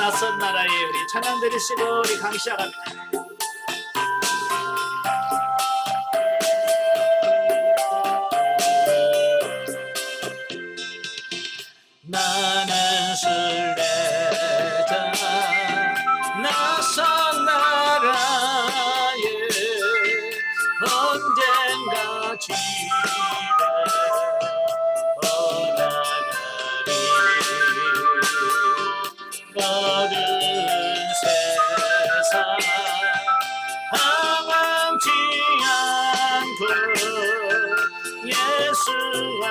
낯선 나라에 우리 찬양 드리시고 우리 강의 시작합니다. 나는 순례자 낯선 나라에 언젠가 집에 떠나가리. 어두운 세상 방황치 않고 예수와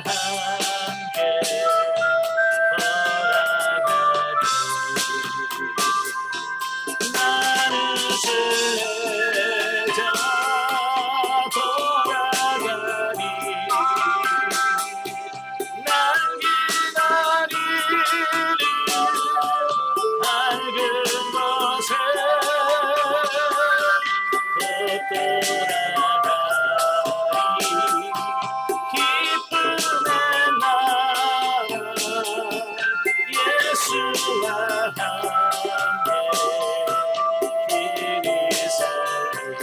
함께 걸어가리. 나는 순례자 돌아가리. 난 기다리는 밝은 곳에 돌아가리. 기쁨의 나라 예수와 함께 길이 살리.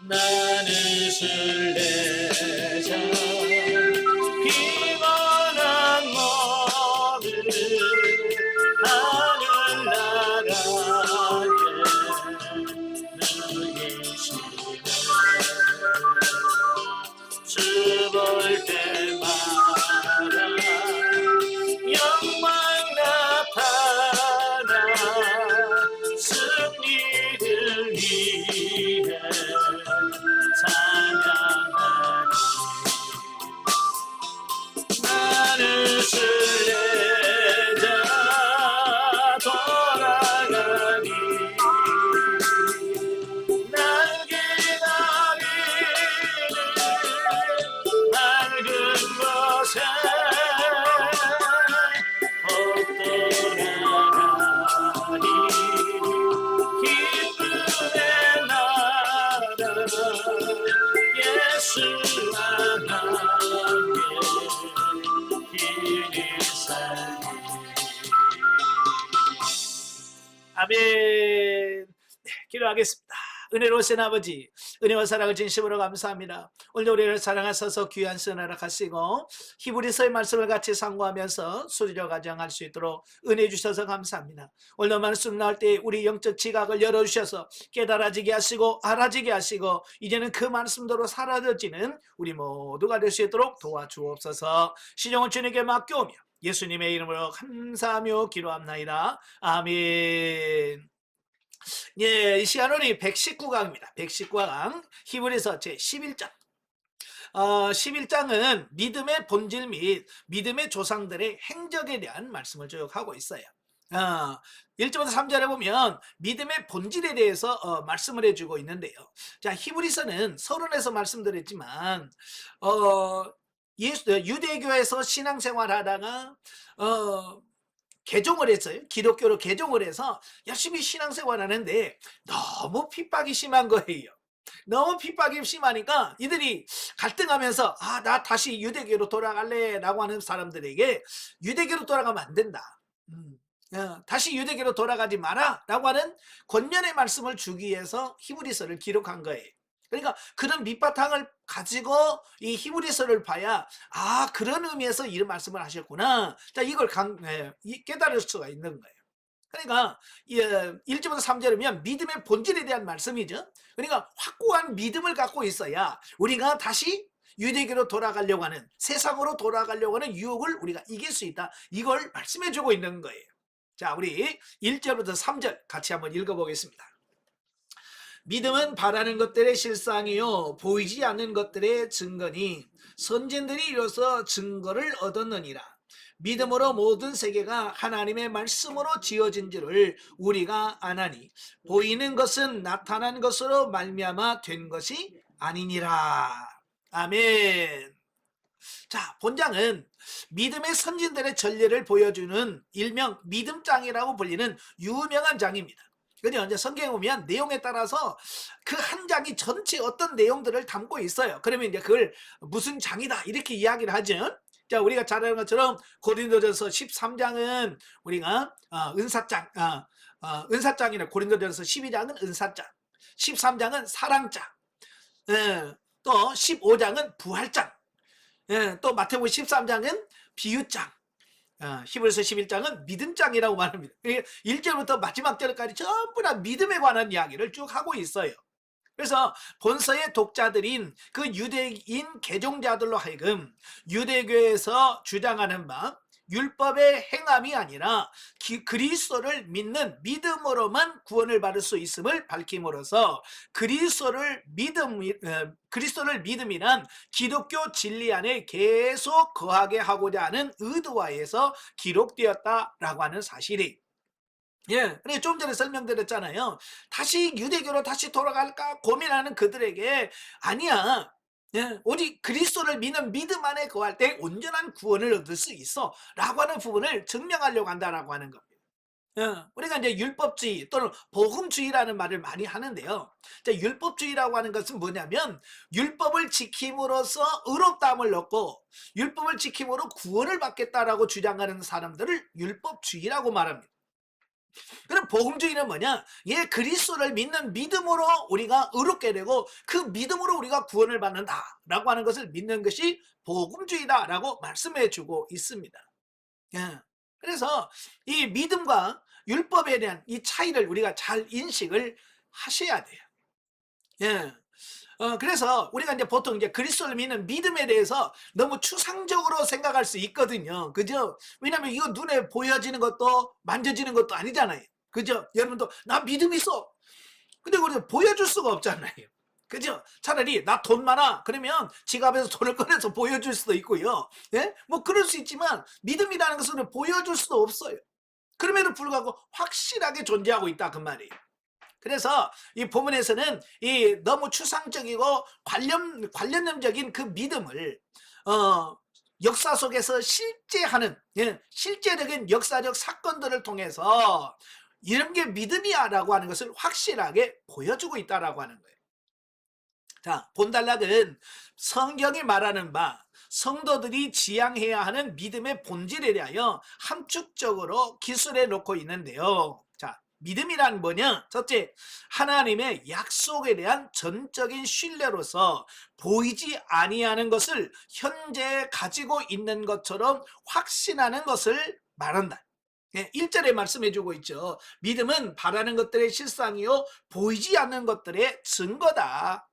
나는 순례자 피곤한 몸을 하늘나라에 누이시네. 주볼 때마다 영광 나타나 승리를 위해 찬양하리. 나는 순례자 돌아가리. 날 기다리는 밝은 곳에 곧 돌아가리. 기쁨의 나라 예수와 함께 길이 살리. 아멘. 네, 기도하겠습니다. 은혜로우신 아버지, 은혜와 사랑을 진심으로 감사합니다. 오늘 우리를 사랑하셔서 귀한 선을 허락하시고 히브리서의 말씀을 같이 상고하면서 수리로 가정할 수 있도록 은혜 주셔서 감사합니다. 오늘 말씀 나올 때 우리 영적 지각을 열어주셔서 깨달아지게 하시고 알아지게 하시고 이제는 그 말씀대로 사라져지는 우리 모두가 될 수 있도록 도와주옵소서. 시종을 주님께 맡겨오며 예수님의 이름으로 감사하며 기도합나이다. 아멘. 예, 이 시간 우리 119강입니다. 119강 히브리서 제 11장. 11장은 믿음의 본질 및 믿음의 조상들의 행적에 대한 말씀을 쭉 하고 있어요. 1절부터 3절에 보면 믿음의 본질에 대해서 말씀을 해주고 있는데요. 자, 히브리서는 서론에서 말씀드렸지만 유대교에서 신앙생활 하다가 개종을 했어요. 기독교로 개종을 해서 열심히 신앙생활 하는데 너무 핍박이 심한 거예요. 너무 핍박이 심하니까 이들이 갈등하면서 나 다시 유대교로 돌아갈래 라고 하는 사람들에게 유대교로 돌아가면 안 된다. 다시 유대교로 돌아가지 마라 라고 하는 권면의 말씀을 주기 위해서 히브리서를 기록한 거예요. 그러니까 그런 밑바탕을 가지고 이 히브리서를 봐야 그런 의미에서 이런 말씀을 하셨구나. 자, 이걸 깨달을 수가 있는 거예요. 그러니까 1절부터 3절이면 믿음의 본질에 대한 말씀이죠. 그러니까 확고한 믿음을 갖고 있어야 우리가 다시 유대교로 돌아가려고 하는, 세상으로 돌아가려고 하는 유혹을 우리가 이길 수 있다. 이걸 말씀해 주고 있는 거예요. 자, 우리 1절부터 3절 같이 한번 읽어보겠습니다. 믿음은 바라는 것들의 실상이요 보이지 않는 것들의 증거니 선진들이 이로써 증거를 얻었느니라. 믿음으로 모든 세계가 하나님의 말씀으로 지어진 줄을 우리가 아나니 보이는 것은 나타난 것으로 말미암아 된 것이 아니니라. 아멘. 자, 본장은 믿음의 선진들의 전례를 보여주는 일명 믿음장이라고 불리는 유명한 장입니다. 그죠? 이제 성경에 보면 내용에 따라서 그 한 장이 전체 어떤 내용들을 담고 있어요. 그러면 이제 그걸 무슨 장이다 이렇게 이야기를 하죠. 자, 우리가 잘 아는 것처럼 고린도전서 13장은 우리가 은사장이나 고린도전서 12장은 은사장, 13장은 사랑장, 예, 또 15장은 부활장, 예, 또 마태복음 13장은 비유장, 히브리서 11장은 믿음장이라고 말합니다. 1절부터 마지막 절까지 전부 다 믿음에 관한 이야기를 쭉 하고 있어요. 그래서 본서의 독자들인 그 유대인 개종자들로 하여금 유대교에서 주장하는 바 율법의 행함이 아니라 그리스도를 믿는 믿음으로만 구원을 받을 수 있음을 밝힘으로써 그리스도를 믿음이란 기독교 진리 안에 계속 거하게 하고자 하는 의도하에서 기록되었다라고 하는 사실이, 예, 그래 좀 전에 설명드렸잖아요. 다시 유대교로 다시 돌아갈까 고민하는 그들에게 아니야. 예, 오직 그리스도를 믿는 믿음 안에 거할 때 온전한 구원을 얻을 수 있어 라고 하는 부분을 증명하려고 한다라고 하는 겁니다. 예, 우리가 이제 율법주의 또는 복음주의라는 말을 많이 하는데요. 자, 율법주의라고 하는 것은 뭐냐면 율법을 지킴으로써 의롭다함을 얻고 율법을 지킴으로 구원을 받겠다라고 주장하는 사람들을 율법주의라고 말합니다. 그럼 복음주의는 뭐냐? 그리스도를 믿는 믿음으로 우리가 의롭게 되고 그 믿음으로 우리가 구원을 받는다라고 하는 것을 믿는 것이 복음주의다라고 말씀해 주고 있습니다. 예. 그래서 이 믿음과 율법에 대한 이 차이를 우리가 잘 인식을 하셔야 돼요. 예. 그래서 우리가 이제 보통 이제 그리스도를 믿는 믿음에 대해서 너무 추상적으로 생각할 수 있거든요. 그죠? 왜냐면 이거 눈에 보여지는 것도 만져지는 것도 아니잖아요. 그죠? 여러분도 나 믿음 있어. 근데 우리가 보여줄 수가 없잖아요. 그죠? 차라리 나 돈 많아. 그러면 지갑에서 돈을 꺼내서 보여줄 수도 있고요. 예? 뭐 그럴 수 있지만 믿음이라는 것은 보여줄 수도 없어요. 그럼에도 불구하고 확실하게 존재하고 있다 그 말이에요. 그래서 이 본문에서는 이 너무 추상적이고 관념적인 그 믿음을 역사 속에서 실제하는, 실제적인 역사적 사건들을 통해서 이런 게 믿음이야 라고 하는 것을 확실하게 보여주고 있다라고 하는 거예요. 자, 본단락은 성경이 말하는 바 성도들이 지향해야 하는 믿음의 본질에 대하여 함축적으로 기술해 놓고 있는데요. 자, 믿음이란 뭐냐? 첫째, 하나님의 약속에 대한 전적인 신뢰로서 보이지 아니하는 것을 현재 가지고 있는 것처럼 확신하는 것을 말한다. 1절에 말씀해주고 있죠. 믿음은 바라는 것들의 실상이요 보이지 않는 것들의 증거다.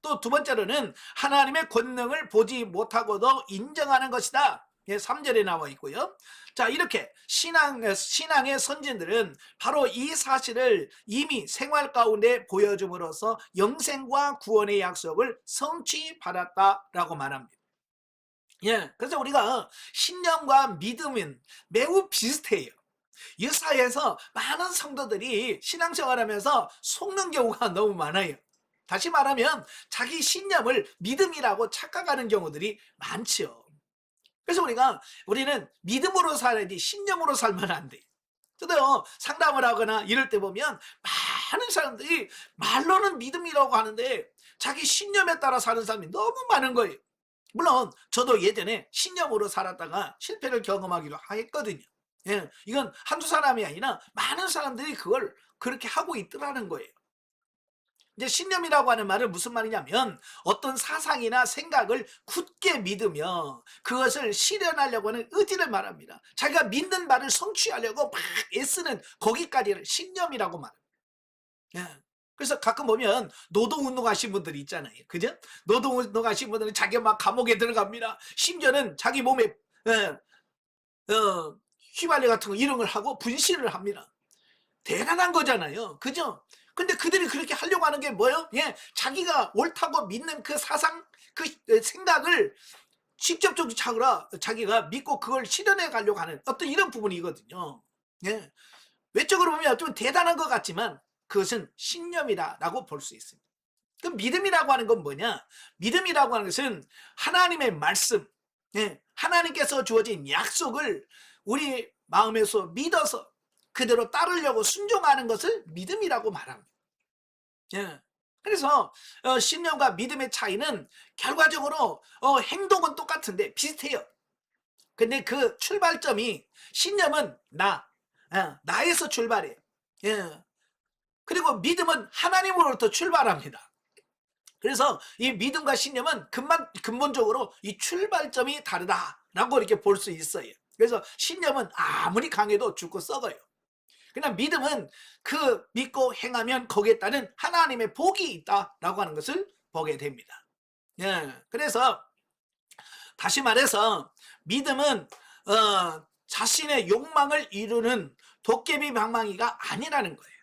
또 두 번째로는 하나님의 권능을 보지 못하고도 인정하는 것이다. 3절에 나와 있고요. 자, 이렇게 신앙의 선진들은 바로 이 사실을 이미 생활 가운데 보여줌으로써 영생과 구원의 약속을 성취받았다라고 말합니다. 그래서 우리가 신념과 믿음은 매우 비슷해요. 이 사회에서 많은 성도들이 신앙생활하면서 속는 경우가 너무 많아요. 다시 말하면 자기 신념을 믿음이라고 착각하는 경우들이 많죠. 그래서 우리는 믿음으로 살아야지 신념으로 살면 안 돼요. 저도요, 상담을 하거나 이럴 때 보면 많은 사람들이 말로는 믿음이라고 하는데 자기 신념에 따라 사는 사람이 너무 많은 거예요. 물론 저도 예전에 신념으로 살았다가 실패를 경험하기도 했거든요. 이건 한두 사람이 아니라 많은 사람들이 그걸 그렇게 하고 있더라는 거예요. 이제 신념이라고 하는 말은 무슨 말이냐면 어떤 사상이나 생각을 굳게 믿으며 그것을 실현하려고 하는 의지를 말합니다. 자기가 믿는 말을 성취하려고 막 애쓰는 거기까지를 신념이라고 말합니다. 그래서 가끔 보면 노동운동 하신 분들이 있잖아요. 그죠? 노동운동 하신 분들은 자기가 막 감옥에 들어갑니다. 심지어는 자기 몸에 휘발유 같은 거 이런 걸 하고 분실을 합니다. 대단한 거잖아요. 그죠? 근데 그들이 그렇게 하려고 하는 게 뭐예요? 자기가 옳다고 믿는 그 사상, 그 생각을 직접적으로 자기가 믿고 그걸 실현해 가려고 하는 어떤 이런 부분이거든요. 외적으로 보면 좀 대단한 것 같지만 그것은 신념이다라고 볼 수 있습니다. 그럼 믿음이라고 하는 건 뭐냐? 믿음이라고 하는 것은 하나님의 말씀, 하나님께서 주어진 약속을 우리 마음에서 믿어서 그대로 따르려고 순종하는 것을 믿음이라고 말합니다. 그래서 신념과 믿음의 차이는 결과적으로 행동은 똑같은데 비슷해요. 근데 그 출발점이 신념은 나에서 출발해요. 예. 그리고 믿음은 하나님으로부터 출발합니다. 그래서 이 믿음과 신념은 근본적으로 이 출발점이 다르다라고 이렇게 볼 수 있어요. 그래서 신념은 아무리 강해도 죽고 썩어요. 그냥 믿음은 그 믿고 행하면 거기에 따른 하나님의 복이 있다라고 하는 것을 보게 됩니다. 예. 그래서 다시 말해서 믿음은 자신의 욕망을 이루는 도깨비 방망이가 아니라는 거예요.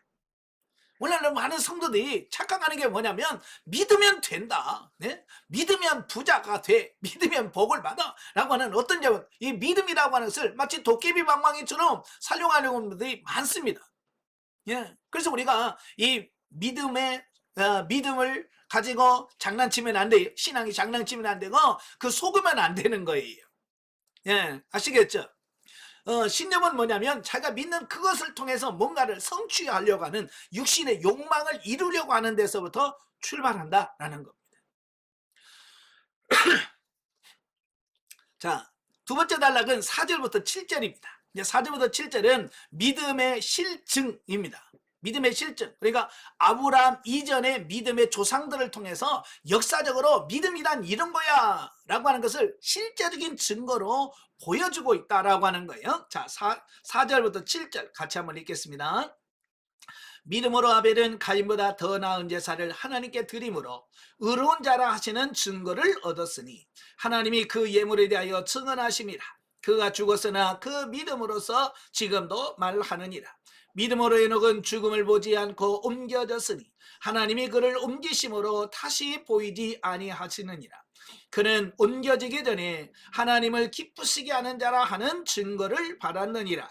원래는 많은 성도들이 착각하는 게 뭐냐면 믿으면 된다. 네? 믿으면 부자가 돼. 믿으면 복을 받아. 라고 하는 어떤 점은 이 믿음이라고 하는 것을 마치 도깨비 방망이처럼 사용하려는 분들이 많습니다. 예. 그래서 우리가 이 믿음을 가지고 장난치면 안 돼요. 신앙이 장난치면 안 되고 그 속으면 안 되는 거예요. 예. 아시겠죠? 신념은 뭐냐면 자기가 믿는 그것을 통해서 뭔가를 성취하려고 하는 육신의 욕망을 이루려고 하는 데서부터 출발한다라는 겁니다. 자, 두 번째 단락은 4절부터 7절입니다. 이제 4절부터 7절은 믿음의 실증입니다. 믿음의 실증. 그러니까 아브라함 이전의 믿음의 조상들을 통해서 역사적으로 믿음이란 이런 거야 라고 하는 것을 실제적인 증거로 보여주고 있다라고 하는 거예요. 자, 4절부터 7절 같이 한번 읽겠습니다. 믿음으로 아벨은 가인보다 더 나은 제사를 하나님께 드림으로 의로운 자라 하시는 증거를 얻었으니 하나님이 그 예물에 대하여 증언하심이라. 그가 죽었으나 그 믿음으로서 지금도 말하느니라. 믿음으로 에녹은 죽음을 보지 않고 옮겨졌으니 하나님이 그를 옮기심으로 다시 보이지 아니하시느니라. 그는 옮겨지기 전에 하나님을 기쁘시게 하는 자라 하는 증거를 받았느니라.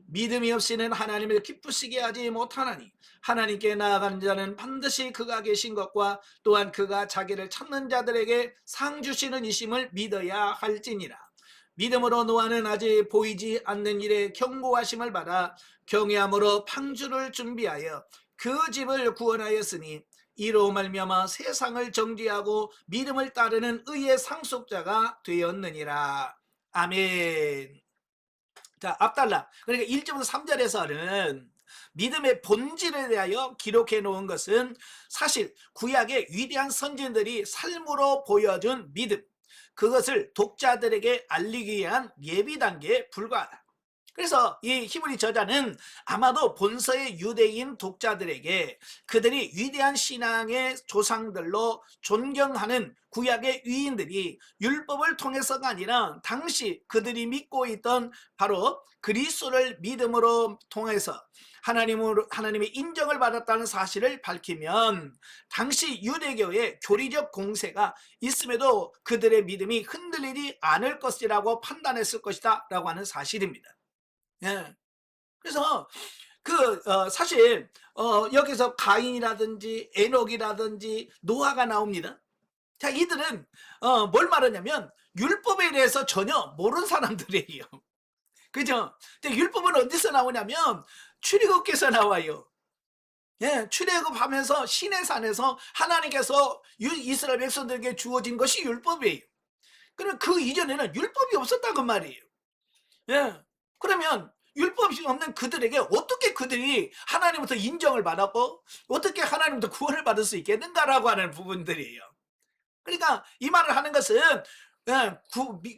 믿음이 없이는 하나님을 기쁘시게 하지 못하나니 하나님께 나아가는 자는 반드시 그가 계신 것과 또한 그가 자기를 찾는 자들에게 상 주시는 이심을 믿어야 할지니라. 믿음으로 노아는 아직 보이지 않는 일에 경고하심을 받아 경외함으로 팡주를 준비하여 그 집을 구원하였으니 이로 말미암아 세상을 정죄하고 믿음을 따르는 의의 상속자가 되었느니라. 아멘. 자, 앞단락. 그러니까 1절부터 3절에서는 믿음의 본질에 대하여 기록해 놓은 것은 사실 구약의 위대한 선진들이 삶으로 보여준 믿음, 그것을 독자들에게 알리기 위한 예비 단계에 불과하다. 그래서 이 히브리 저자는 아마도 본서의 유대인 독자들에게 그들이 위대한 신앙의 조상들로 존경하는 구약의 위인들이 율법을 통해서가 아니라 당시 그들이 믿고 있던 바로 그리스도를 믿음으로 통해서 하나님의 인정을 받았다는 사실을 밝히면 당시 유대교의 교리적 공세가 있음에도 그들의 믿음이 흔들리지 않을 것이라고 판단했을 것이다 라고 하는 사실입니다. 예. 그래서 사실 여기서 가인이라든지 에녹이라든지 노아가 나옵니다. 자, 이들은 뭘 말하냐면 율법에 대해서 전혀 모르는 사람들이에요. 그죠? 율법은 어디서 나오냐면 출애굽께서 나와요. 예, 출애굽하면서 시내산에서 하나님께서 이스라엘 백성들에게 주어진 것이 율법이에요. 그러면 그 이전에는 율법이 없었다고 말이에요. 예. 그러면 율법이 없는 그들에게 어떻게 그들이 하나님부터 인정을 받았고 어떻게 하나님부터 구원을 받을 수 있겠는가라고 하는 부분들이에요. 그러니까 이 말을 하는 것은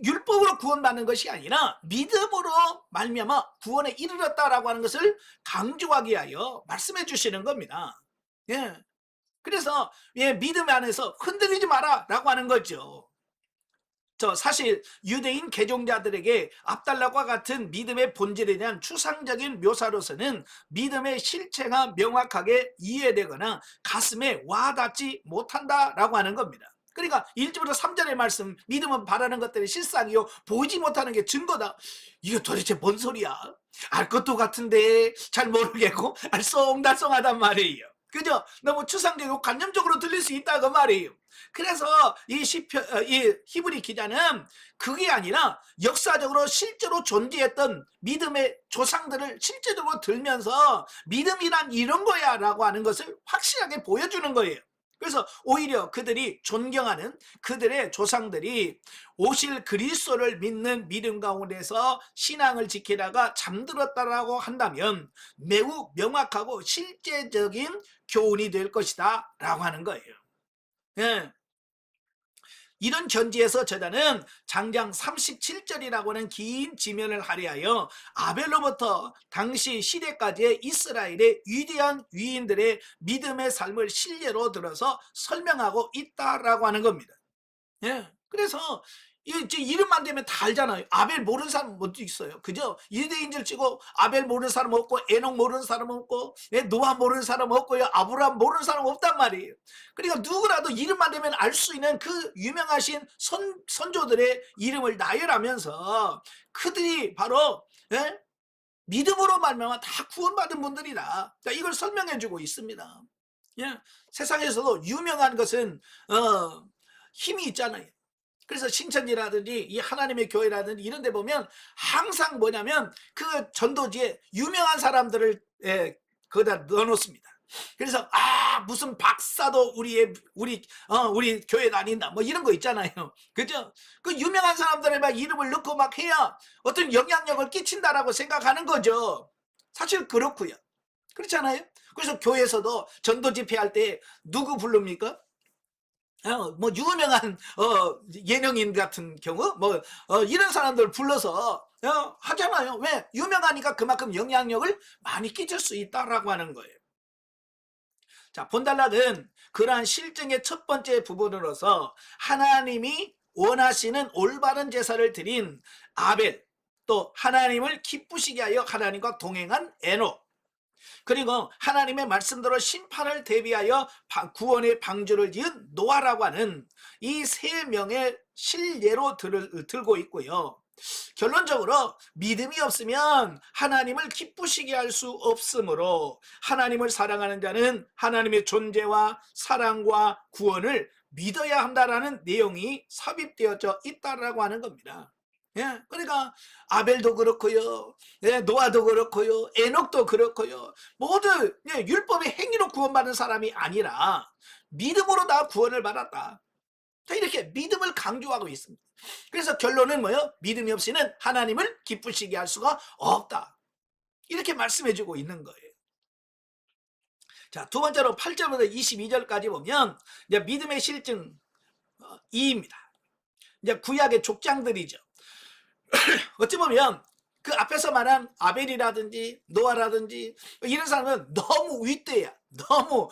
율법으로 구원받는 것이 아니라 믿음으로 말미암아 구원에 이르렀다라고 하는 것을 강조하기 위하여 말씀해 주시는 겁니다. 예. 그래서 믿음 안에서 흔들리지 마라 라고 하는 거죠. 사실 유대인 개종자들에게 앞달락과 같은 믿음의 본질에 대한 추상적인 묘사로서는 믿음의 실체가 명확하게 이해되거나 가슴에 와닿지 못한다라고 하는 겁니다. 그러니까 1절부터 3절의 말씀, 믿음은 바라는 것들의 실상이요 보이지 못하는 게 증거다. 이거 도대체 뭔 소리야? 알 것도 같은데 잘 모르겠고 알쏭달쏭하단 말이에요. 그죠? 너무 추상적이고 관념적으로 들릴 수 있다고 말이에요. 그래서 이 히브리 기자는 그게 아니라 역사적으로 실제로 존재했던 믿음의 조상들을 실제적으로 들면서 믿음이란 이런 거야 라고 하는 것을 확실하게 보여주는 거예요. 그래서 오히려 그들이 존경하는 그들의 조상들이 오실 그리스도를 믿는 믿음 가운데서 신앙을 지키다가 잠들었다라고 한다면 매우 명확하고 실제적인 교훈이 될 것이다 라고 하는 거예요. 예. 이런 견지에서 저자는 장장 37절이라고 하는 긴 지면을 할애하여 아벨로부터 당시 시대까지의 이스라엘의 위대한 위인들의 믿음의 삶을 실례로 들어서 설명하고 있다라고 하는 겁니다. 예. 그래서 이름만 되면 다 알잖아요. 아벨 모르는 사람 어디 있어요? 그죠? 유대인 줄 치고 아벨 모르는 사람 없고, 에녹 모르는 사람 없고, 노아 모르는 사람 없고요, 아브라함 모르는 사람 없단 말이에요. 그러니까 누구라도 이름만 되면 알 수 있는 그 유명하신 선조들의 이름을 나열하면서 그들이 바로, 예? 믿음으로 말미암아 다 구원받은 분들이다. 자, 이걸 설명해주고 있습니다. 예? 세상에서도 유명한 것은 힘이 있잖아요. 그래서 신천지라든지 이 하나님의 교회라든지 이런 데 보면 항상 뭐냐면 그 전도지에 유명한 사람들을 거기다 넣어놓습니다. 그래서 무슨 박사도 우리 교회 다닌다 뭐 이런 거 있잖아요. 그죠? 그 유명한 사람들의 막 이름을 넣고 막 해야 어떤 영향력을 끼친다라고 생각하는 거죠. 사실 그렇고요. 그렇잖아요. 그래서 교회에서도 전도 집회할 때 누구 부릅니까? 뭐 유명한 예능인 같은 경우 뭐 이런 사람들 불러서 하잖아요. 왜? 유명하니까 그만큼 영향력을 많이 끼칠 수 있다라고 하는 거예요. 자, 본달락은 그러한 실증의 첫 번째 부분으로서 하나님이 원하시는 올바른 제사를 드린 아벨, 또 하나님을 기쁘시게 하여 하나님과 동행한 에녹, 그리고 하나님의 말씀대로 심판을 대비하여 구원의 방주를 지은 노아라고 하는 이 세 명의 실예로 들고 있고요. 결론적으로 믿음이 없으면 하나님을 기쁘시게 할 수 없으므로 하나님을 사랑하는 자는 하나님의 존재와 사랑과 구원을 믿어야 한다라는 내용이 삽입되어져 있다라고 하는 겁니다. 예, 그러니까 아벨도 그렇고요, 노아도 그렇고요, 에녹도 그렇고요, 모두 율법의 행위로 구원받은 사람이 아니라 믿음으로 다 구원을 받았다. 이렇게 믿음을 강조하고 있습니다. 그래서 결론은 뭐예요? 믿음이 없이는 하나님을 기쁘시게 할 수가 없다. 이렇게 말씀해주고 있는 거예요. 자, 두 번째로 8절부터 22절까지 보면 이제 믿음의 실증 2입니다. 이제 구약의 족장들이죠. 어찌 보면 그 앞에서 말한 아벨이라든지 노아라든지 이런 사람은 너무 윗대야. 너무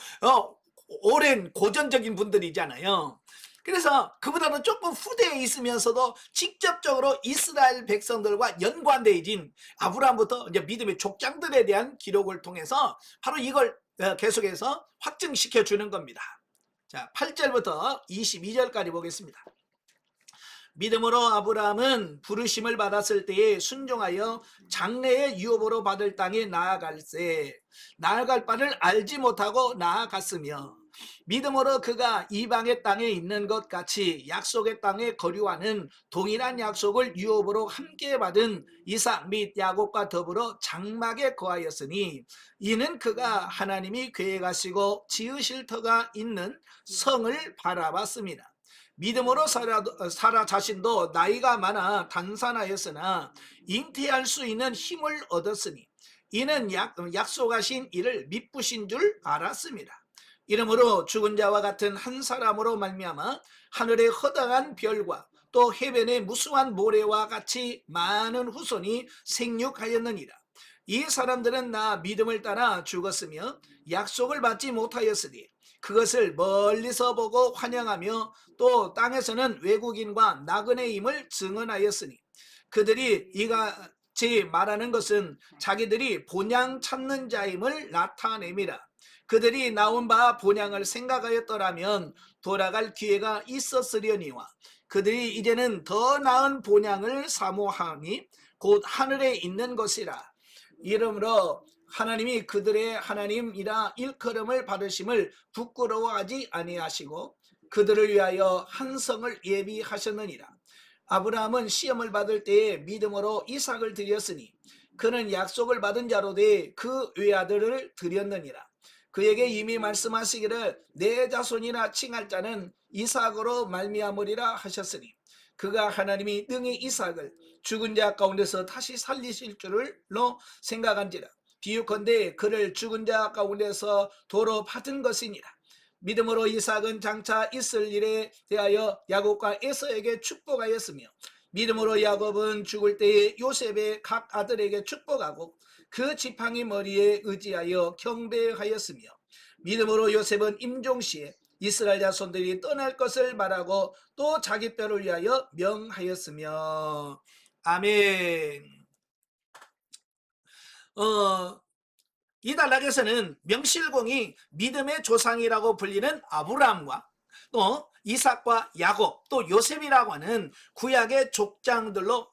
오랜 고전적인 분들이잖아요. 그래서 그보다는 조금 후대에 있으면서도 직접적으로 이스라엘 백성들과 연관되어진 아브라함부터 이제 믿음의 족장들에 대한 기록을 통해서 바로 이걸 계속해서 확증시켜 주는 겁니다. 자, 8절부터 22절까지 보겠습니다. 믿음으로 아브라함은 부르심을 받았을 때에 순종하여 장래의 유업으로 받을 땅에 나아갈 바를 알지 못하고 나아갔으며, 믿음으로 그가 이방의 땅에 있는 것 같이 약속의 땅에 거류하는 동일한 약속을 유업으로 함께 받은 이삭 및 야곱과 더불어 장막에 거하였으니, 이는 그가 하나님이 계획하시고 지으실 터가 있는 성을 바라봤습니다. 믿음으로 사라 자신도 나이가 많아 단산하였으나 잉태할 수 있는 힘을 얻었으니, 이는 약속하신 이를 미쁘신 줄 알았습니다. 이러므로 죽은 자와 같은 한 사람으로 말미암아 하늘의 허다한 별과 또 해변의 무수한 모래와 같이 많은 후손이 생육하였느니라. 이 사람들은 나 믿음을 따라 죽었으며 약속을 받지 못하였으니 그것을 멀리서 보고 환영하며 또 땅에서는 외국인과 나그네임을 증언하였으니, 그들이 이같이 말하는 것은 자기들이 본향 찾는 자임을 나타냅니다. 그들이 나온 바 본향을 생각하였더라면 돌아갈 기회가 있었으려니와, 그들이 이제는 더 나은 본향을 사모하니 곧 하늘에 있는 것이라. 이러므로 하나님이 그들의 하나님이라 일컬음을 받으심을 부끄러워하지 아니하시고 그들을 위하여 한 성을 예비하셨느니라. 아브라함은 시험을 받을 때에 믿음으로 이삭을 드렸으니 그는 약속을 받은 자로 돼 그 외아들을 드렸느니라. 그에게 이미 말씀하시기를 내 자손이라 칭할 자는 이삭으로 말미암으리라 하셨으니 그가 하나님이 능히 이삭을 죽은 자 가운데서 다시 살리실 줄로 생각한지라. 비유컨대 그를 죽은 자 가운데서 도로 받은 것이니라. 믿음으로 이삭은 장차 있을 일에 대하여 야곱과 에서에게 축복하였으며 믿음으로 야곱은 죽을 때에 요셉의 각 아들에게 축복하고 그 지팡이 머리에 의지하여 경배하였으며 믿음으로 요셉은 임종시에 이스라엘 자손들이 떠날 것을 말하고 또 자기 뼈를 위하여 명하였으며. 아멘. 이 단락에서는 명실공히 믿음의 조상이라고 불리는 아브라함과 또 이삭과 야곱 또 요셉이라고 하는 구약의 족장들로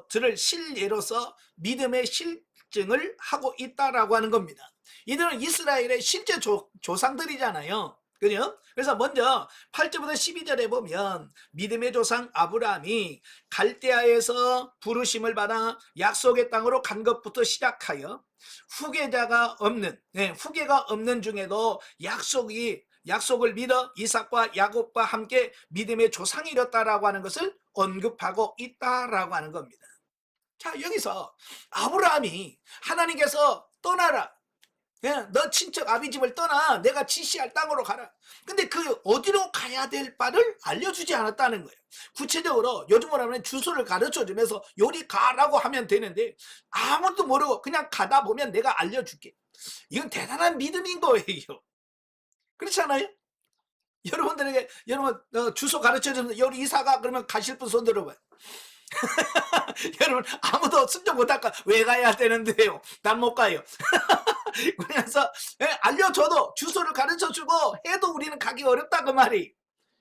들을 실예로서 믿음의 실증을 하고 있다라고 하는 겁니다. 이들은 이스라엘의 실제 조상들이잖아요. 그죠? 그래서 먼저 8절부터 12절에 보면 믿음의 조상 아브라함이 갈대아에서 부르심을 받아 약속의 땅으로 간 것부터 시작하여 후계자가 없는 후계가 없는 중에도 약속을 믿어 이삭과 야곱과 함께 믿음의 조상이 되었다라고 하는 것을 언급하고 있다라고 하는 겁니다. 자, 여기서 아브라함이 하나님께서 떠나라, 너 친척 아비 집을 떠나 내가 지시할 땅으로 가라. 근데 그 어디로 가야 될 바를 알려주지 않았다는 거예요. 구체적으로 요즘으로 하면 주소를 가르쳐주면서 요리 가라고 하면 되는데 아무것도 모르고 그냥 가다 보면 내가 알려줄게. 이건 대단한 믿음인 거예요. 그렇지 않아요? 여러분들에게 여러분 주소 가르쳐주면서 요리 이사가 그러면 가실 분 손 들어봐요. 여러분 아무도 순종 못할까? 왜 가야 되는데요? 난 못 가요. 그래서 알려줘도 주소를 가르쳐주고 해도 우리는 가기 어렵다 그 말이.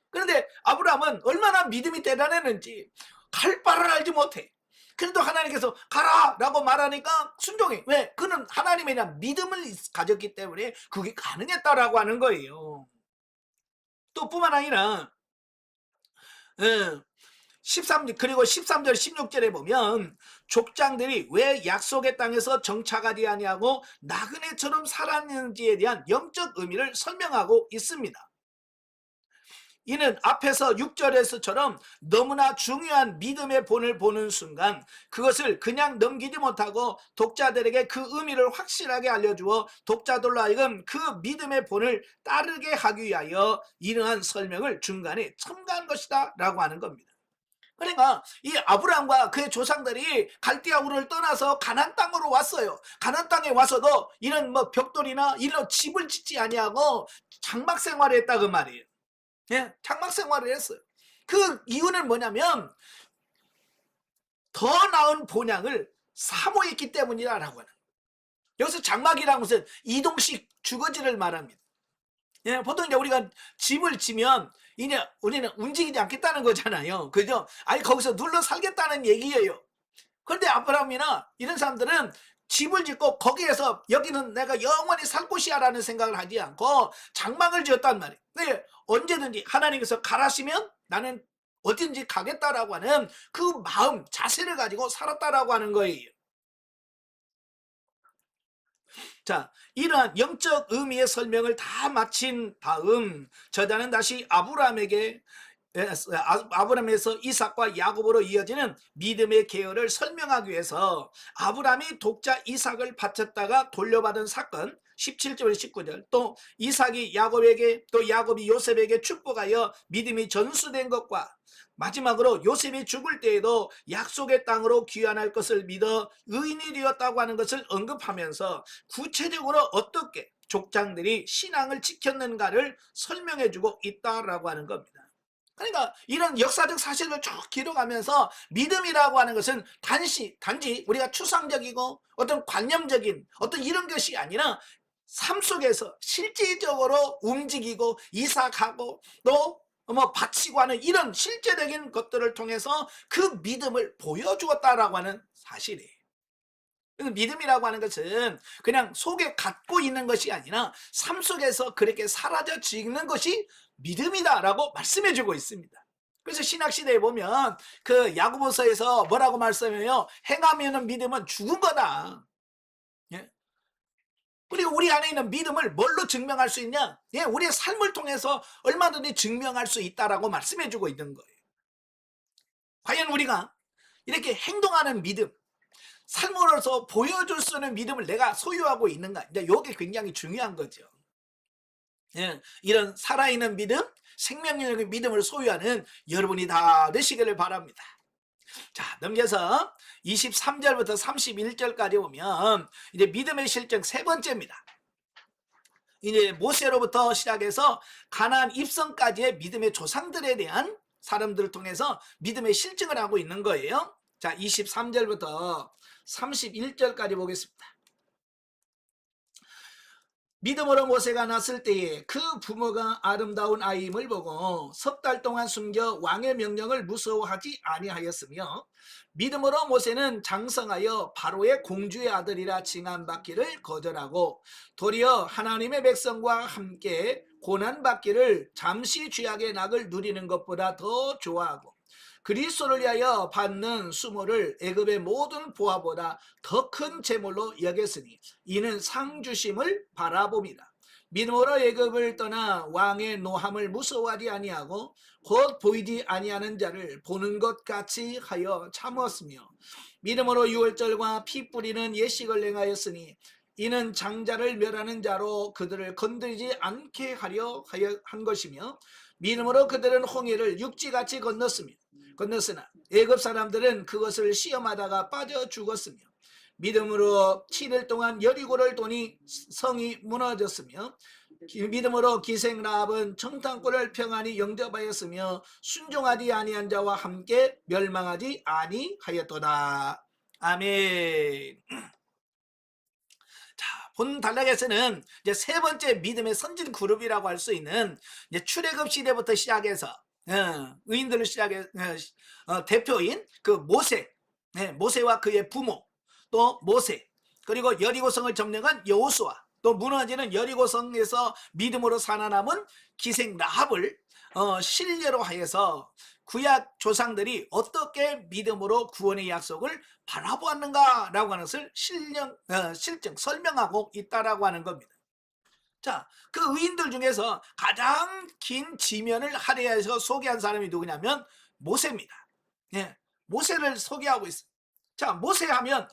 그런데 아브라함은 얼마나 믿음이 대단했는지 갈 바를 알지 못해. 그래도 하나님께서 가라 라고 말하니까 순종해. 왜? 그는 하나님에 대한 믿음을 가졌기 때문에 그게 가능했다라고 하는 거예요. 또 뿐만 아니라 그리고 13절 16절에 보면 족장들이 왜 약속의 땅에서 정착하지 아니하고 나그네처럼 살았는지에 대한 영적 의미를 설명하고 있습니다. 이는 앞에서 6절에서처럼 너무나 중요한 믿음의 본을 보는 순간 그것을 그냥 넘기지 못하고 독자들에게 그 의미를 확실하게 알려주어 독자들로 하여금 그 믿음의 본을 따르게 하기 위하여 이러한 설명을 중간에 첨가한 것이다 라고 하는 겁니다. 그러니까 이 아브라함과 그의 조상들이 갈대아 우르를 떠나서 가나안 땅으로 왔어요. 가나안 땅에 와서도 이런 벽돌이나 이런 집을 짓지 아니하고 장막 생활을 했다 그 말이에요. 장막 생활을 했어요. 그 이유는 뭐냐면 더 나은 본향을 사모했기 때문이라고 하는. 여기서 장막이라는 것은 이동식 주거지를 말합니다. 보통 이제 우리가 집을 지면 이제 우리는 움직이지 않겠다는 거잖아요. 그죠? 아니 거기서 눌러 살겠다는 얘기예요. 그런데 아브라함이나 이런 사람들은 집을 짓고 거기에서 여기는 내가 영원히 살 곳이야 라는 생각을 하지 않고 장막을 지었단 말이에요. 네, 언제든지 하나님께서 가라시면 나는 어딘지 가겠다라고 하는 그 마음 자세를 가지고 살았다라고 하는 거예요. 자, 이러한 영적 의미의 설명을 다 마친 다음 저자는 다시 아브라함에서 이삭과 야곱으로 이어지는 믿음의 계열을 설명하기 위해서 아브라함이 독자 이삭을 바쳤다가 돌려받은 사건 17절 19절 또 이삭이 야곱에게 또 야곱이 요셉에게 축복하여 믿음이 전수된 것과 마지막으로 요셉이 죽을 때에도 약속의 땅으로 귀환할 것을 믿어 의인이 되었다고 하는 것을 언급하면서 구체적으로 어떻게 족장들이 신앙을 지켰는가를 설명해주고 있다라고 하는 겁니다. 그러니까 이런 역사적 사실을 쭉 기록하면서 믿음이라고 하는 것은 단지 우리가 추상적이고 어떤 관념적인 어떤 이런 것이 아니라 삶 속에서 실질적으로 움직이고 이삭하고 또 바치고 하는 이런 실제적인 것들을 통해서 그 믿음을 보여주었다라고 하는 사실이에요. 믿음이라고 하는 것은 그냥 속에 갖고 있는 것이 아니라 삶 속에서 그렇게 사라져지는 것이 믿음이다라고 말씀해주고 있습니다. 그래서 신학시대에 보면 그 야고보서에서 뭐라고 말씀해요? 행하면은 믿음은 죽은 거다. 그리고 우리 안에 있는 믿음을 뭘로 증명할 수 있냐? 예, 우리의 삶을 통해서 얼마든지 증명할 수 있다라고 말씀해 주고 있는 거예요. 과연 우리가 이렇게 행동하는 믿음, 삶으로서 보여줄 수 있는 믿음을 내가 소유하고 있는가? 이제 이게 굉장히 중요한 거죠. 예, 이런 살아있는 믿음, 생명력의 믿음을 소유하는 여러분이 다 되시기를 바랍니다. 자, 넘겨서 23절부터 31절까지 보면 이제 믿음의 실정 세 번째입니다. 이제 모세로부터 시작해서 가나안 입성까지의 믿음의 조상들에 대한 사람들을 통해서 믿음의 실증을 하고 있는 거예요. 자, 23절부터 31절까지 보겠습니다. 믿음으로 모세가 났을 때에 그 부모가 아름다운 아이임을 보고 석 달 동안 숨겨 왕의 명령을 무서워하지 아니하였으며, 믿음으로 모세는 장성하여 바로의 공주의 아들이라 칭함받기를 거절하고 도리어 하나님의 백성과 함께 고난받기를 잠시 죄악의 낙을 누리는 것보다 더 좋아하고 그리스도를 위하여 받는 수모를 애굽의 모든 보화보다 더 큰 재물로 여겼으니 이는 상 주심을 바라봅니다. 믿음으로 애굽을 떠나 왕의 노함을 무서워하지 아니하고 곧 보이지 아니하는 자를 보는 것 같이 하여 참았으며, 믿음으로 유월절과 피 뿌리는 예식을 행하였으니 이는 장자를 멸하는 자로 그들을 건드리지 않게 하려 한 것이며, 믿음으로 그들은 홍해를 육지같이 건넜으나 애굽 사람들은 그것을 시험하다가 빠져 죽었으며, 믿음으로 7일 동안 여리고를 도니 성이 무너졌으며, 믿음으로 기생 라합은 청탄골을 평안히 영접하였으며 순종하지 아니한 자와 함께 멸망하지 아니하였도다. 아멘. 자, 본 단락에서는 이제 세 번째 믿음의 선진 그룹이라고 할 수 있는 이제 출애굽 시대부터 시작해서 의인들을 시작해 대표인 그 모세, 모세와 그의 부모, 또 모세, 그리고 여리고성을 점령한 여호수아, 또 무너지는 여리고성에서 믿음으로 살아남은 기생 라합을 실례로 하여서 구약 조상들이 어떻게 믿음으로 구원의 약속을 바라보았는가라고 하는 것을 실증 설명하고 있다라고 하는 겁니다. 자, 그 의인들 중에서 가장 긴 지면을 할애해서 소개한 사람이 누구냐면 모세입니다. 예, 모세를 소개하고 있어요. 자, 모세 하면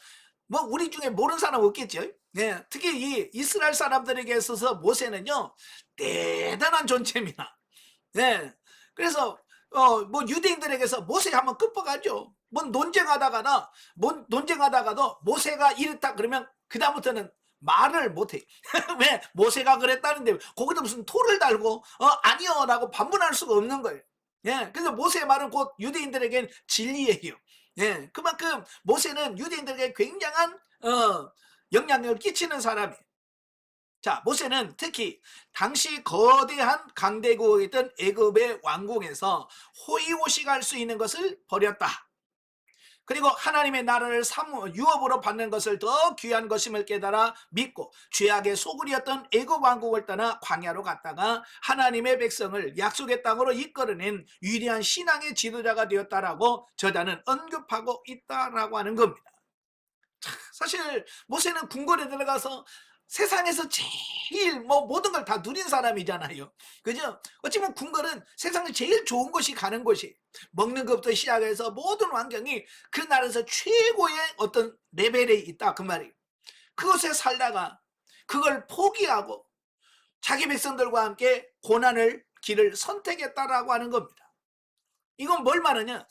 뭐 우리 중에 모르는 사람 없겠죠. 예, 특히 이 이스라엘 사람들에게 있어서 모세는요 대단한 존재입니다. 예, 그래서 뭐 유대인들에게서 모세 하면 끝버가죠. 뭐 논쟁하다가도 모세가 이랬다 그러면 그 다음부터는 말을 못해. 왜? 모세가 그랬다는데 거기다 무슨 토를 달고 아니요 라고 반문할 수가 없는 거예요. 예, 그래서 모세의 말은 곧 유대인들에겐 진리예요. 예, 그만큼 모세는 유대인들에게 굉장한 영향력을 끼치는 사람이에요. 자, 모세는 특히 당시 거대한 강대국이었던 애굽의 왕궁에서 호의호식할 수 있는 것을 버렸다. 그리고 하나님의 나라를 유업으로 받는 것을 더 귀한 것임을 깨달아 믿고 죄악의 소굴이었던 애굽 왕국을 떠나 광야로 갔다가 하나님의 백성을 약속의 땅으로 이끌어낸 위대한 신앙의 지도자가 되었다라고 저자는 언급하고 있다라고 하는 겁니다. 사실 모세는 궁궐에 들어가서 세상에서 제일 뭐 모든 걸 다 누린 사람이잖아요. 그죠? 어찌 보면 궁궐은 세상에 제일 좋은 곳이 가는 곳이, 먹는 것부터 시작해서 모든 환경이 그 나라에서 최고의 어떤 레벨에 있다 그 말이에요. 그곳에 살다가 그걸 포기하고 자기 백성들과 함께 고난을 길을 선택했다라고 하는 겁니다. 이건 뭘 말하냐?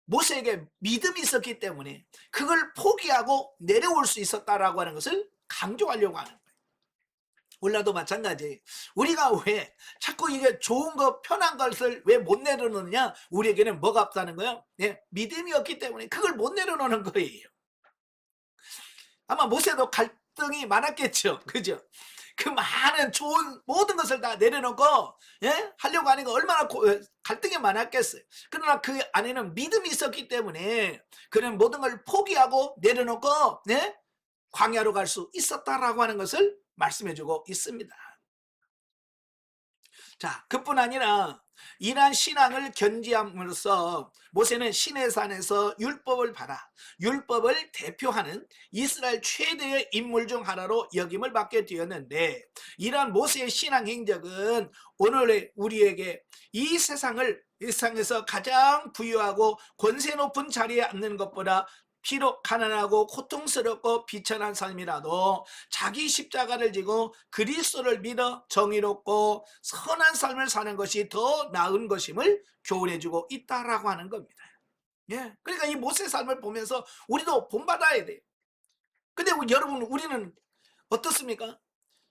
모세에게 믿음이 있었기 때문에 그걸 포기하고 내려올 수 있었다라고 하는 것을 강조하려고 하는 거예요. 우리나라도 마찬가지. 우리가 왜 자꾸 이게 좋은 거 편한 것을 왜 못 내려놓느냐? 우리에게는 뭐가 없다는 거예요? 네, 믿음이 없기 때문에 그걸 못 내려놓는 거예요. 아마 모세도 갈등이 많았겠죠. 그죠? 그 많은 좋은 모든 것을 다 내려놓고 하려고 하는 거 얼마나 갈등이 많았겠어요. 그러나 그 안에는 믿음이 있었기 때문에 그는 모든 걸 포기하고 내려놓고 광야로 갈 수 있었다라고 하는 것을 말씀해주고 있습니다. 자, 그뿐 아니라 이러한 신앙을 견지함으로써 모세는 시내산에서 율법을 받아 율법을 대표하는 이스라엘 최대의 인물 중 하나로 역임을 받게 되었는데, 이러한 모세의 신앙 행적은 오늘의 우리에게 이 세상에서 가장 부유하고 권세 높은 자리에 앉는 것보다 비록 가난하고 고통스럽고 비천한 삶이라도 자기 십자가를 지고 그리스도를 믿어 정의롭고 선한 삶을 사는 것이 더 나은 것임을 교훈해주고 있다라고 하는 겁니다. 예, 그러니까 이 모세 삶을 보면서 우리도 본받아야 돼요. 근데 여러분, 우리는 어떻습니까?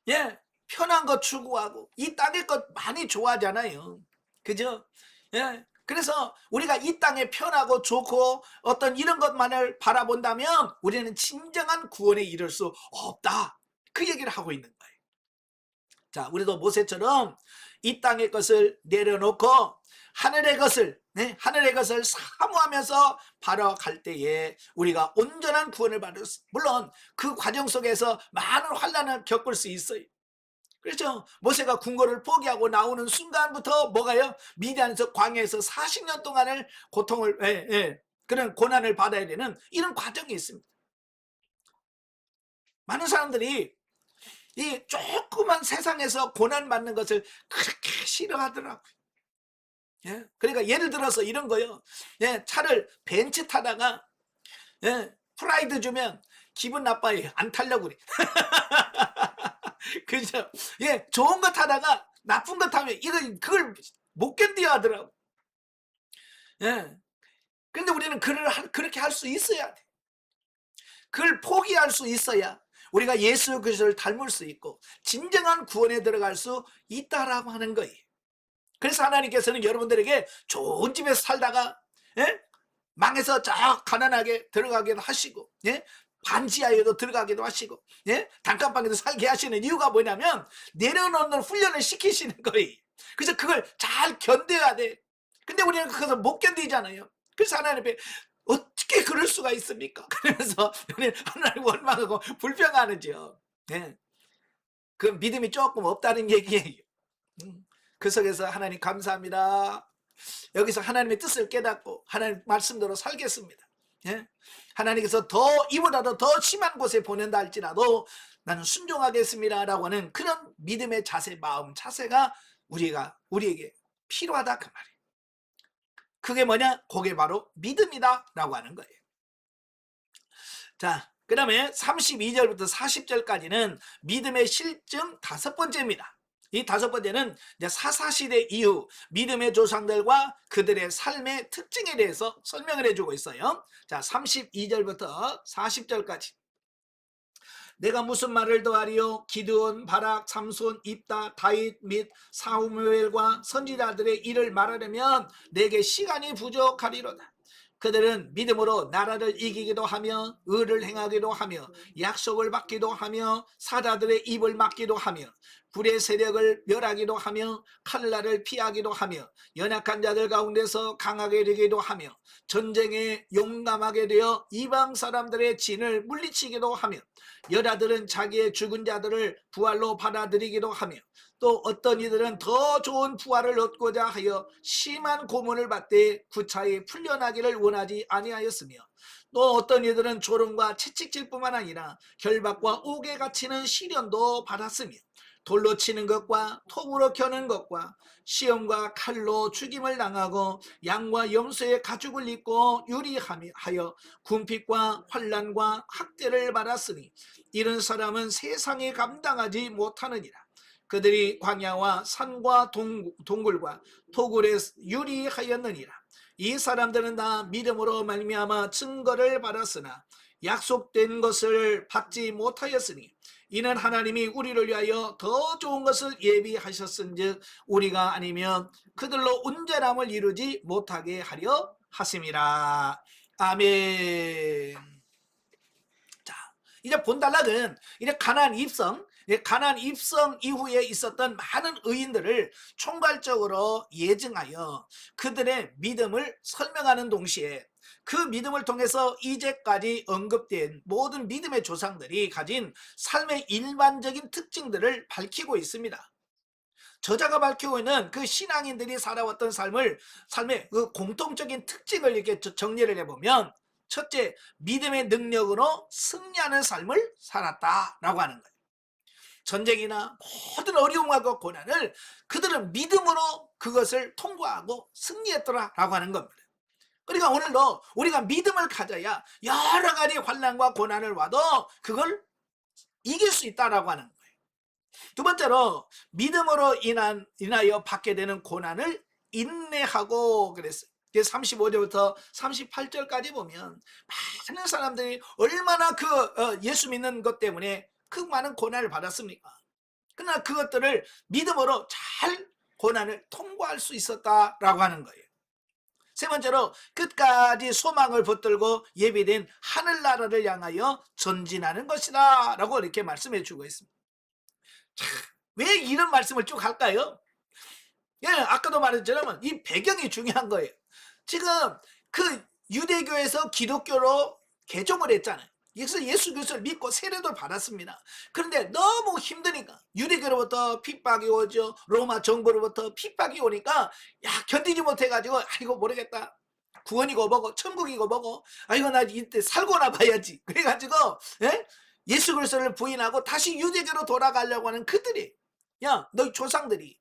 예, 편한 것 추구하고 이 땅의 것 많이 좋아하잖아요. 그죠? 예. 그래서 우리가 이 땅에 편하고 좋고 어떤 이런 것만을 바라본다면 우리는 진정한 구원에 이를 수 없다, 그 얘기를 하고 있는 거예요. 자, 우리도 모세처럼 이 땅의 것을 내려놓고 하늘의 것을 사모하면서 바라갈 때에 우리가 온전한 구원을 받을 수, 물론 그 과정 속에서 많은 환난을 겪을 수 있어요. 그렇죠. 모세가 궁궐을 포기하고 나오는 순간부터 뭐가요? 미디안에서 광야에서 40년 동안을 고통을 그런 고난을 받아야 되는 이런 과정이 있습니다. 많은 사람들이 이 조그만 세상에서 고난 받는 것을 그렇게 싫어하더라고요. 예? 그러니까 예를 들어서 이런 거요. 예, 차를 벤츠 타다가 프라이드 주면 기분 나빠요. 안 타려고 그래. 그죠? 예, 좋은 거 타다가 나쁜 거 타면 그걸 못 견뎌 하더라고. 예. 근데 우리는 그렇게 할 수 있어야 돼. 그걸 포기할 수 있어야 우리가 예수 그리스도를 닮을 수 있고 진정한 구원에 들어갈 수 있다라고 하는 거예요. 그래서 하나님께서는 여러분들에게 좋은 집에서 살다가 망해서 쫙 가난하게 들어가기도 하시고, 반지하에도 들어가기도 하시고, 단칸방에도 살게 하시는 이유가 뭐냐면 내려놓는 훈련을 시키시는 거예요. 그래서 그걸 잘 견뎌야 돼. 근데 우리는 그것을 못 견디잖아요. 그래서 하나님 앞에 어떻게 그럴 수가 있습니까? 그러면서 우리는 하나님 원망하고 불평하는지요. 그 믿음이 조금 없다는 얘기예요. 그 속에서 하나님 감사합니다. 여기서 하나님의 뜻을 깨닫고 하나님 말씀대로 살겠습니다. 하나님께서 이보다도 더 심한 곳에 보낸다 할지라도 나는 순종하겠습니다 라고 하는 그런 믿음의 자세, 마음 자세가 우리에게 필요하다, 그 말이에요. 그게 뭐냐? 그게 바로 믿음이다 라고 하는 거예요. 자, 그 다음에 32절부터 40절까지는 믿음의 실증 5번째입니다. 이 5번째는 사사시대 이후 믿음의 조상들과 그들의 삶의 특징에 대해서 설명을 해주고 있어요. 자, 32절부터 40절까지. 내가 무슨 말을 더하리요? 기드온, 바락, 삼손, 입다, 다윗 및 사무엘과 선지자들의 일을 말하려면 내게 시간이 부족하리로다. 그들은 믿음으로 나라를 이기기도 하며 의를 행하기도 하며 약속을 받기도 하며 사자들의 입을 막기도 하며 불의 세력을 멸하기도 하며 칼날을 피하기도 하며 연약한 자들 가운데서 강하게 되기도 하며 전쟁에 용감하게 되어 이방 사람들의 진을 물리치기도 하며 여자들은 자기의 죽은 자들을 부활로 받아들이기도 하며 또 어떤 이들은 더 좋은 부활을 얻고자 하여 심한 고문을 받되 구차히 풀려나기를 원하지 아니하였으며 또 어떤 이들은 조롱과 채찍질 뿐만 아니라 결박과 옥에 갇히는 시련도 받았으며 돌로 치는 것과 톱으로 겨는 것과 시험과 칼로 죽임을 당하고 양과 염소의 가죽을 입고 유리하여 궁핍과 환난과 학대를 받았으니 이런 사람은 세상에 감당하지 못하느니라. 그들이 광야와 산과 동굴과 토굴에 유리하였느니라. 이 사람들은 다 믿음으로 말미암아 증거를 받았으나 약속된 것을 받지 못하였으니 이는 하나님이 우리를 위하여 더 좋은 것을 예비하셨은즉 우리가 아니면 그들로 온전함을 이루지 못하게 하려 하심이라. 아멘. 자, 이제 본단락은 이제 가나안 입성 이후에 있었던 많은 의인들을 총괄적으로 예증하여 그들의 믿음을 설명하는 동시에 그 믿음을 통해서 이제까지 언급된 모든 믿음의 조상들이 가진 삶의 일반적인 특징들을 밝히고 있습니다. 저자가 밝히고 있는 그 신앙인들이 살아왔던 삶의 그 공통적인 특징을 이렇게 정리를 해보면, 첫째, 믿음의 능력으로 승리하는 삶을 살았다라고 하는 거예요. 전쟁이나 모든 어려움과 그 고난을 그들은 믿음으로 그것을 통과하고 승리했더라라고 하는 겁니다. 그러니까 오늘도 우리가 믿음을 가져야 여러 가지 환난과 고난을 와도 그걸 이길 수 있다라고 하는 거예요. 두 번째로, 믿음으로 인하여 받게 되는 고난을 인내하고 그랬어요. 35절부터 38절까지 보면 많은 사람들이 얼마나 예수 믿는 것 때문에 그 많은 고난을 받았습니까? 그러나 그것들을 믿음으로 잘 고난을 통과할 수 있었다라고 하는 거예요. 세 번째로, 끝까지 소망을 붙들고 예비된 하늘나라를 향하여 전진하는 것이다 라고 이렇게 말씀해 주고 있습니다. 자, 왜 이런 말씀을 쭉 할까요? 예, 아까도 말했지만 이 배경이 중요한 거예요. 지금 그 유대교에서 기독교로 개종을 했잖아요. 그래서 예수 그리스도를 믿고 세례도 받았습니다. 그런데 너무 힘드니까 유대교로부터 핍박이 오죠. 로마 정부로부터 핍박이 오니까 견디지 못해가지고 이거 모르겠다. 구원이고 뭐고 천국이고 뭐고 이거 나 이때 살고나 봐야지. 그래가지고 예수 그리스도를 부인하고 다시 유대교로 돌아가려고 하는 그들이, 너희 조상들이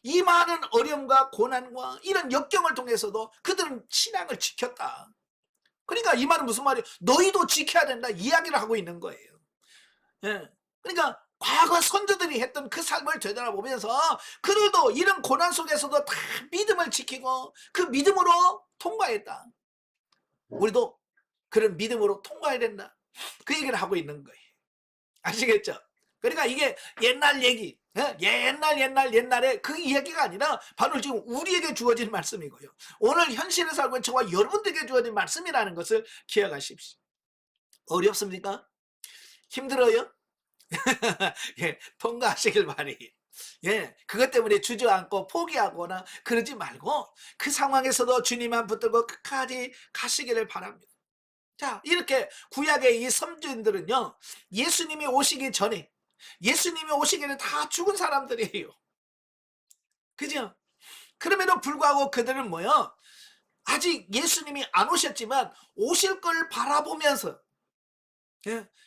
이 많은 어려움과 고난과 이런 역경을 통해서도 그들은 신앙을 지켰다. 그러니까 이 말은 무슨 말이에요? 너희도 지켜야 된다 이야기를 하고 있는 거예요. 그러니까 과거 선조들이 했던 그 삶을 되돌아보면서 그들도 이런 고난 속에서도 다 믿음을 지키고 그 믿음으로 통과했다. 우리도 그런 믿음으로 통과해야 된다. 그 얘기를 하고 있는 거예요. 아시겠죠? 그러니까 이게 옛날 얘기, 옛날에 그 이야기가 아니라 바로 지금 우리에게 주어진 말씀이고요. 오늘 현실에 살고 있는 저와 여러분들에게 주어진 말씀이라는 것을 기억하십시오. 어렵습니까? 힘들어요? 통과하시길 바래요. 그것 때문에 주저앉고 포기하거나 그러지 말고 그 상황에서도 주님만 붙들고 끝까지 가시기를 바랍니다. 자, 이렇게 구약의 이 선지자들은요, 예수님이 오시기 전에, 예수님이 오시기는 다 죽은 사람들이에요. 그죠? 그럼에도 불구하고 그들은 뭐요? 아직 예수님이 안 오셨지만 오실 걸 바라보면서,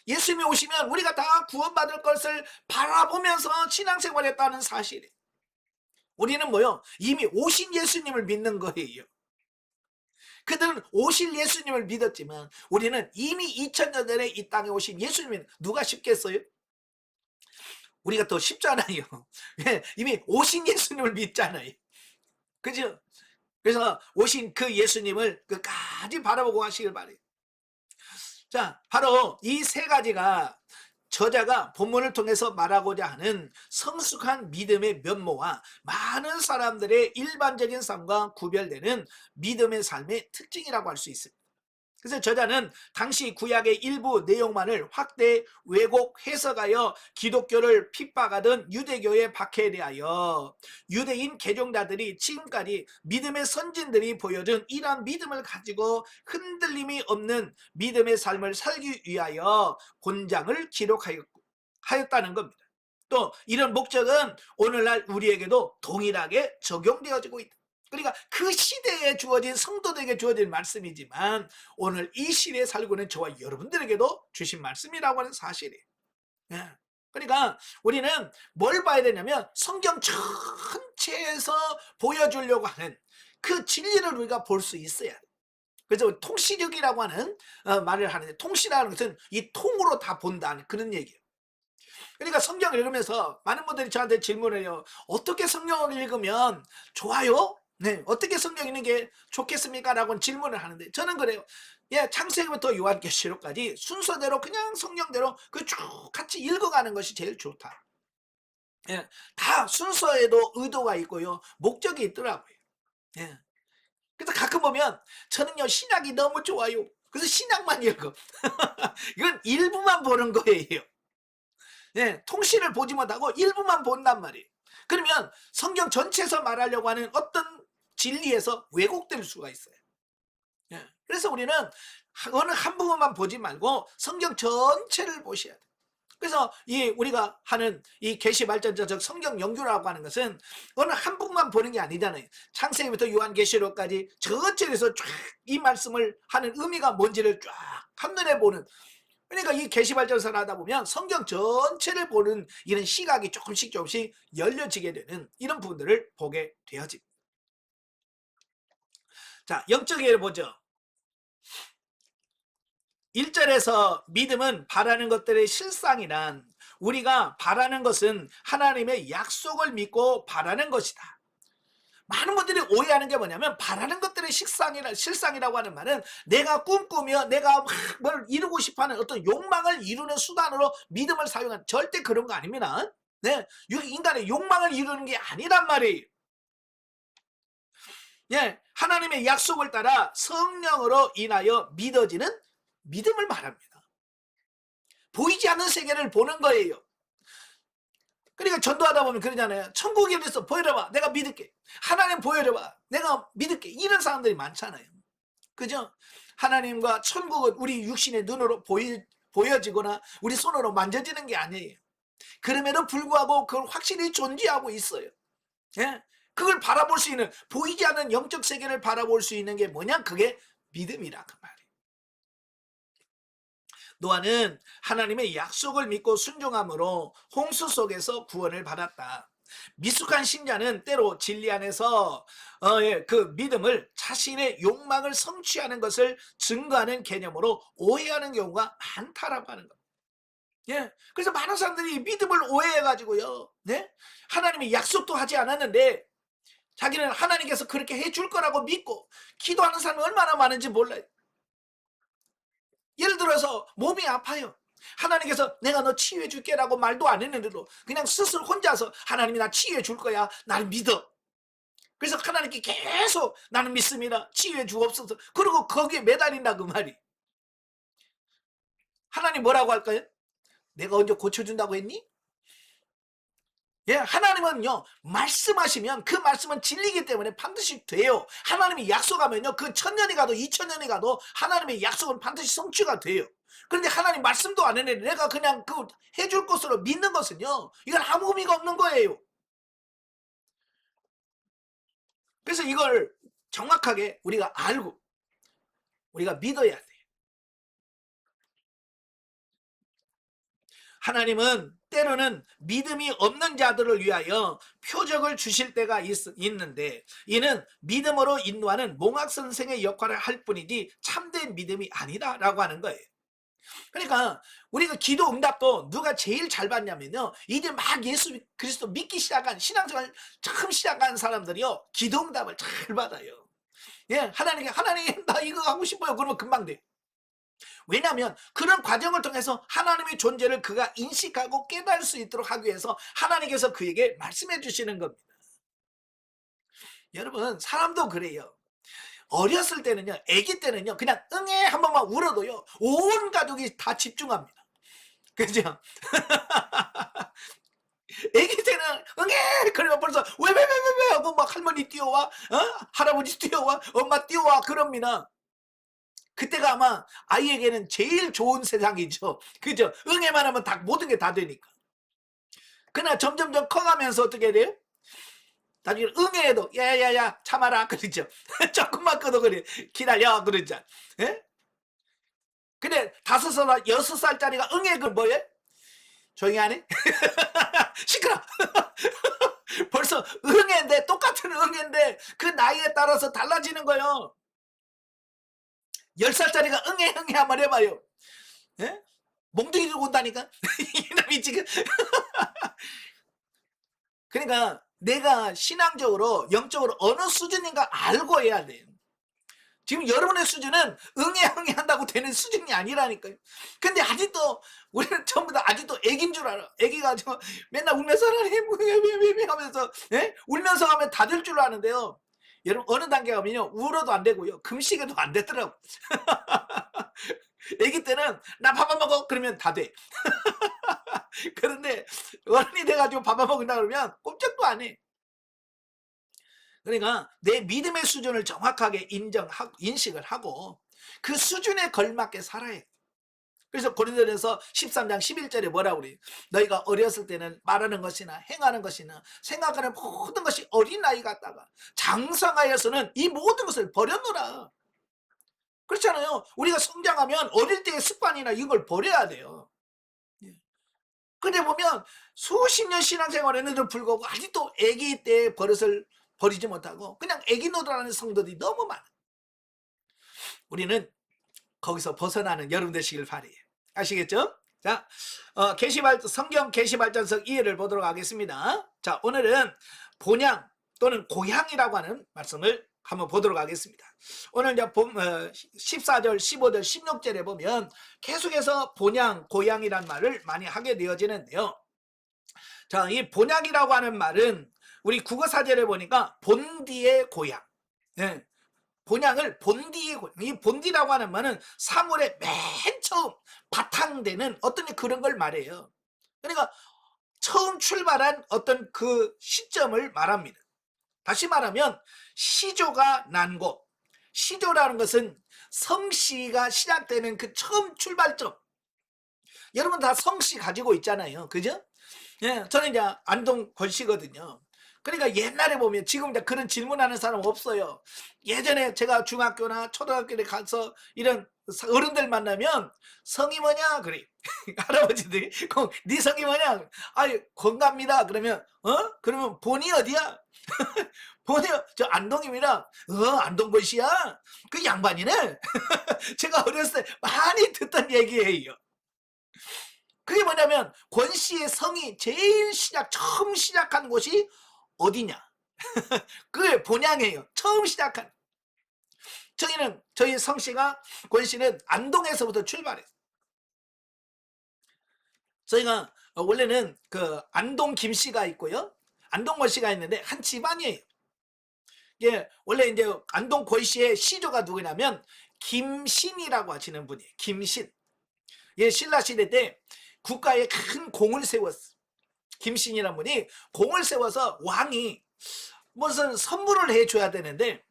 예수님이 오시면 우리가 다 구원받을 것을 바라보면서 신앙생활했다는 사실이에요. 우리는 뭐요? 이미 오신 예수님을 믿는 거예요. 그들은 오실 예수님을 믿었지만 우리는 이미 2000년 전에 이 땅에 오신 예수님은 누가 쉽겠어요? 우리가 더 쉽잖아요. 이미 오신 예수님을 믿잖아요. 그죠? 그래서 오신 그 예수님을 끝까지 바라보고 하시길 바래요. 자, 바로 이 세 가지가 저자가 본문을 통해서 말하고자 하는 성숙한 믿음의 면모와 많은 사람들의 일반적인 삶과 구별되는 믿음의 삶의 특징이라고 할 수 있습니다. 그래서 저자는 당시 구약의 일부 내용만을 확대 왜곡 해석하여 기독교를 핍박하던 유대교에 박해대하여 유대인 개종자들이 지금까지 믿음의 선진들이 보여준 이러한 믿음을 가지고 흔들림이 없는 믿음의 삶을 살기 위하여 본장을 기록하였다는 겁니다. 또 이런 목적은 오늘날 우리에게도 동일하게 적용되어지고 있다. 그러니까 그 시대에 주어진 성도들에게 주어진 말씀이지만 오늘 이 시대에 살고 있는 저와 여러분들에게도 주신 말씀이라고 하는 사실이에요. 그러니까 우리는 뭘 봐야 되냐면 성경 전체에서 보여주려고 하는 그 진리를 우리가 볼 수 있어야 돼요. 그래서 통시력이라고 하는 말을 하는데, 통시라는 것은 이 통으로 다 본다는 그런 얘기예요. 그러니까 성경을 읽으면서 많은 분들이 저한테 질문을 해요. 어떻게 성경을 읽으면 좋아요? 어떻게 성경 읽는 게 좋겠습니까? 라고 질문을 하는데 저는 그래요. 창세기부터 요한계시록까지 순서대로 그냥 성경대로 쭉 같이 읽어가는 것이 제일 좋다. 다 순서에도 의도가 있고요. 목적이 있더라고요. 그래서 가끔 보면 저는요 신약이 너무 좋아요. 그래서 신약만 읽어. 이건 일부만 보는 거예요. 통시를 보지 못하고 일부만 본단 말이에요. 그러면 성경 전체에서 말하려고 하는 어떤 진리에서 왜곡될 수가 있어요. 그래서 우리는 어느 한 부분만 보지 말고 성경 전체를 보셔야 돼요. 그래서 이 우리가 하는 이 계시발전적 성경 연구라고 하는 것은 어느 한 북만 보는 게 아니잖아요. 창세기부터 요한계시록까지 전체에서 쫙 이 말씀을 하는 의미가 뭔지를 쫙 한눈에 보는, 그러니까 이 계시발전서를 하다 보면 성경 전체를 보는 이런 시각이 조금씩 조금씩 열려지게 되는 이런 부분들을 보게 되어집니다. 자, 영적 예를 보죠. 1절에서 믿음은 바라는 것들의 실상이란, 우리가 바라는 것은 하나님의 약속을 믿고 바라는 것이다. 많은 분들이 오해하는 게 뭐냐면, 바라는 것들의 실상이라고 하는 말은 내가 꿈꾸며 내가 뭘 이루고 싶어하는 어떤 욕망을 이루는 수단으로 믿음을 사용한, 절대 그런 거 아닙니다. 네, 인간의 욕망을 이루는 게 아니란 말이에요. 예, 하나님의 약속을 따라 성령으로 인하여 믿어지는 믿음을 말합니다. 보이지 않는 세계를 보는 거예요. 그러니까 전도하다 보면 그러잖아요. 천국에 대해서 보여줘봐, 내가 믿을게. 하나님 보여줘봐, 내가 믿을게. 이런 사람들이 많잖아요. 그죠? 하나님과 천국은 우리 육신의 눈으로 보여지거나 우리 손으로 만져지는 게 아니에요. 그럼에도 불구하고 그걸 확실히 존재하고 있어요. 예? 그걸 바라볼 수 있는, 보이지 않는 영적 세계를 바라볼 수 있는 게 뭐냐? 그게 믿음이라 그 말이에요. 노아는 하나님의 약속을 믿고 순종함으로 홍수 속에서 구원을 받았다. 미숙한 신자는 때로 진리 안에서 그 믿음을 자신의 욕망을 성취하는 것을 증거하는 개념으로 오해하는 경우가 많다라고 하는 겁니다. 예, 그래서 많은 사람들이 믿음을 오해해가지고요, 네? 하나님이 약속도 하지 않았는데 자기는 하나님께서 그렇게 해줄 거라고 믿고 기도하는 사람이 얼마나 많은지 몰라요. 예를 들어서 몸이 아파요. 하나님께서 내가 너 치유해 줄게 라고 말도 안 했는데도 그냥 스스로 혼자서 하나님이 나 치유해 줄 거야, 날 믿어. 그래서 하나님께 계속 나는 믿습니다, 치유해 주옵소서. 그리고 거기에 매달린다 그 말이. 하나님 뭐라고 할까요? 내가 언제 고쳐준다고 했니? 예, 하나님은요, 말씀하시면 그 말씀은 진리이기 때문에 반드시 돼요. 하나님이 약속하면요, 그 1000년이 가도 2000년이 가도 하나님의 약속은 반드시 성취가 돼요. 그런데 하나님 말씀도 안 했는데 내가 그냥 그 해줄 것으로 믿는 것은요, 이건 아무 의미가 없는 거예요. 그래서 이걸 정확하게 우리가 알고 우리가 믿어야 돼요. 하나님은 때로는 믿음이 없는 자들을 위하여 표적을 주실 때가 있는데 이는 믿음으로 인도하는 몽학 선생의 역할을 할 뿐이지 참된 믿음이 아니다라고 하는 거예요. 그러니까 우리가 기도 응답도 누가 제일 잘 받냐면요, 이제 막 예수 그리스도 믿기 시작한, 신앙생활 처음 시작한 사람들이요, 기도 응답을 잘 받아요. 예, 하나님 나 이거 하고 싶어요. 그러면 금방 돼. 왜냐하면 그런 과정을 통해서 하나님의 존재를 그가 인식하고 깨달을 수 있도록 하기 위해서 하나님께서 그에게 말씀해 주시는 겁니다. 여러분, 사람도 그래요. 어렸을 때는요, 아기 때는요, 그냥 응애 한 번만 울어도요, 온 가족이 다 집중합니다. 그죠? 아기 때는 응애 그러면 벌써 왜 하고 막 할머니 뛰어와, 할아버지 뛰어와, 엄마 뛰어와 그럽니다. 그때가 아마 아이에게는 제일 좋은 세상이죠. 그죠? 응애만 하면 다 모든 게 다 되니까. 그러나 점점점 커가면서 어떻게 돼요? 나중에 응애해도 야야야 참아라 그러죠. 조금만 꺼도 그래, 기다려 그러죠. 예? 근데 5살 6살짜리가 응애 그 뭐예요? 조용히 하네? 시끄러. 벌써 응애인데, 똑같은 응애인데 그 나이에 따라서 달라지는 거예요. 10살짜리가 응애 한번 해봐요. 예? 몽둥이 들고 온다니까. 이놈이 지금. 그러니까 내가 신앙적으로 영적으로 어느 수준인가 알고 해야 돼요. 지금 여러분의 수준은 응애 한다고 되는 수준이 아니라니까요. 근데 아직도 우리는 전부 다 아직도 애기인 줄 알아. 애기가 저 맨날 울면서 하면서, 예? 울면서 하면 다 될 줄 아는데요, 여러분 어느 단계 가면요, 울어도 안 되고요, 금식에도 안 되더라고. 애기 때는 나 밥 안 먹어 그러면 다 돼. 그런데 어른이 돼가지고 밥 안 먹는다 그러면 꼼짝도 안 해. 그러니까 내 믿음의 수준을 정확하게 인식을 하고 그 수준에 걸맞게 살아야 돼. 그래서 고린도전서 13장 11절에 뭐라고 그래요? 너희가 어렸을 때는 말하는 것이나 행하는 것이나 생각하는 모든 것이 어린아이 같다가 장성하여서는 이 모든 것을 버렸노라. 그렇잖아요. 우리가 성장하면 어릴 때의 습관이나 이걸 버려야 돼요. 근데 보면 수십 년 신앙생활 했는데도 불구하고 아직도 아기 때의 버릇을 버리지 못하고 그냥 아기 노릇하는 성도들이 너무 많아. 우리는 거기서 벗어나는 여러분 되시길 바래요. 아시겠죠? 자, 성경 계시발전서 2회를 보도록 하겠습니다. 자, 오늘은 본향 또는 고향이라고 하는 말씀을 한번 보도록 하겠습니다. 오늘 이제 14절, 15절, 16절에 보면 계속해서 본향, 고향이란 말을 많이 하게 되어지는데요. 자, 이 본향이라고 하는 말은 우리 국어사전에 보니까 본디의 고향. 네. 본향을 본디의 고향. 이 본디라고 하는 말은 사물의 맨 처음 바탕되는 어떤 그런 걸 말해요. 그러니까 처음 출발한 어떤 그 시점을 말합니다. 다시 말하면 시조가 난 곳. 시조라는 것은 성씨가 시작되는 그 처음 출발점. 여러분 다 성씨 가지고 있잖아요. 그죠? 예, 저는 이제 안동 권씨거든요. 그러니까 옛날에 보면 지금 이제 그런 질문하는 사람 없어요. 예전에 제가 중학교나 초등학교에 가서 이런 어른들 만나면 성이 뭐냐 그래. 할아버지들이 네 성이 뭐냐? 아니 건갑니다. 그러면 그러면 본이 어디야? 본이 저 안동입니다. 안동권씨야? 그 양반이네. 제가 어렸을 때 많이 듣던 얘기예요. 그게 뭐냐면 권씨의 성이 제일 처음 시작한 곳이 어디냐? 그게 본향이에요. 처음 시작한. 저희 성씨가 권씨는 안동에서부터 출발했어요. 저희가 원래는 그 안동 김씨가 있고요. 안동 권씨가 있는데 한 집안이에요. 예, 원래 이제 안동 권씨의 시조가 누구냐면 김신이라고 하시는 분이에요. 김신. 예, 신라 시대 때 국가에 큰 공을 세웠어. 김신이라는 분이 공을 세워서 왕이 무슨 선물을 해줘야 되는데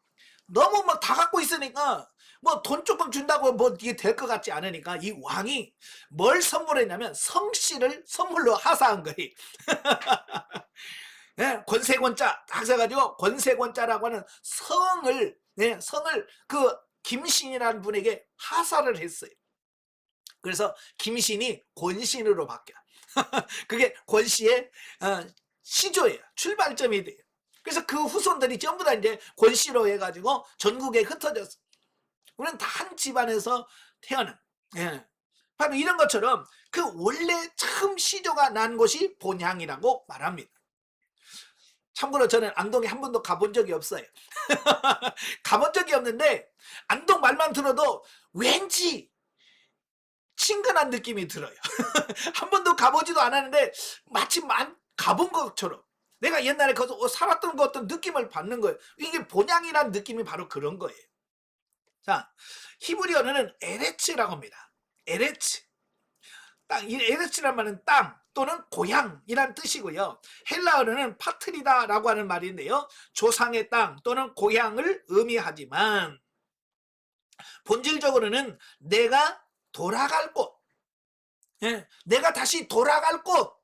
너무 뭐 다 갖고 있으니까 뭐 돈 조금 준다고 뭐 이게 될 것 같지 않으니까 이 왕이 뭘 선물했냐면 성씨를 선물로 하사한 거예요. 네, 권세권자 딱 해가지고 권세권자라고 하는 성을 성을 그 김신이라는 분에게 하사를 했어요. 그래서 김신이 권신으로 바뀌어. 그게 권씨의 시조예요. 출발점이 돼요. 그래서 그 후손들이 전부 다 이제 권씨로 해가지고 전국에 흩어졌어. 우리는 다 한 집안에서 태어난. 예. 바로 이런 것처럼 그 원래 처음 시조가 난 곳이 본향이라고 말합니다. 참고로 저는 안동에 한 번도 가본 적이 없어요. 가본 적이 없는데 안동 말만 들어도 왠지 친근한 느낌이 들어요. 한 번도 가보지도 않았는데 마치 가본 것처럼 내가 옛날에 거기서 살았던 것 어떤 느낌을 받는 거예요. 이게 본향이라는 느낌이 바로 그런 거예요. 자, 히브리어는 에레츠라고 합니다. 에레츠. 땅, 이 에레츠란 말은 땅 또는 고향이란 뜻이고요. 헬라어는 파트리다라고 하는 말인데요. 조상의 땅 또는 고향을 의미하지만 본질적으로는 내가 돌아갈 곳, 내가 다시 돌아갈 곳,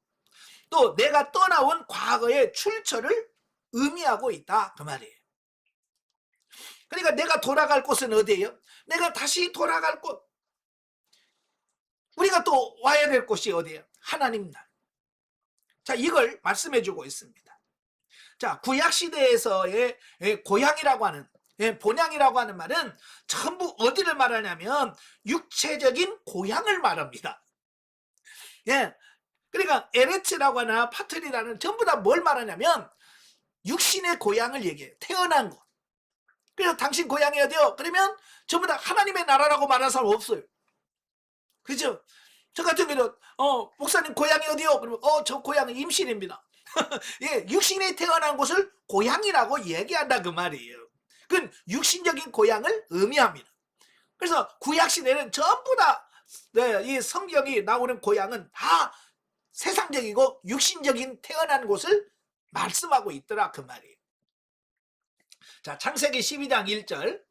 또 내가 떠나온 과거의 출처를 의미하고 있다 그 말이에요. 그러니까 내가 돌아갈 곳은 어디예요? 내가 다시 돌아갈 곳. 우리가 또 와야 될 곳이 어디예요? 하나님 나라. 자, 이걸 말씀해 주고 있습니다. 자, 구약시대에서의 고향이라고 하는 본향이라고 하는 말은 전부 어디를 말하냐면 육체적인 고향을 말합니다. 예, 그러니까 에레츠라고 하나 파트리라는 전부 다 뭘 말하냐면 육신의 고향을 얘기해요. 태어난 곳. 그래서 당신 고향이 어디요? 그러면 전부 다 하나님의 나라라고 말하는 사람 없어요. 그죠? 저 같은 경우는 목사님 고향이 어디요? 그러면 저 고향은 임신입니다. 예, 육신이 태어난 곳을 고향이라고 얘기한다 그 말이에요. 그건 육신적인 고향을 의미합니다. 그래서 구약시대는 전부 다 이 성경이 나오는 고향은 다 세상적이고 육신적인 태어난 곳을 말씀하고 있더라 그 말이에요. 자, 창세기 12장 1절.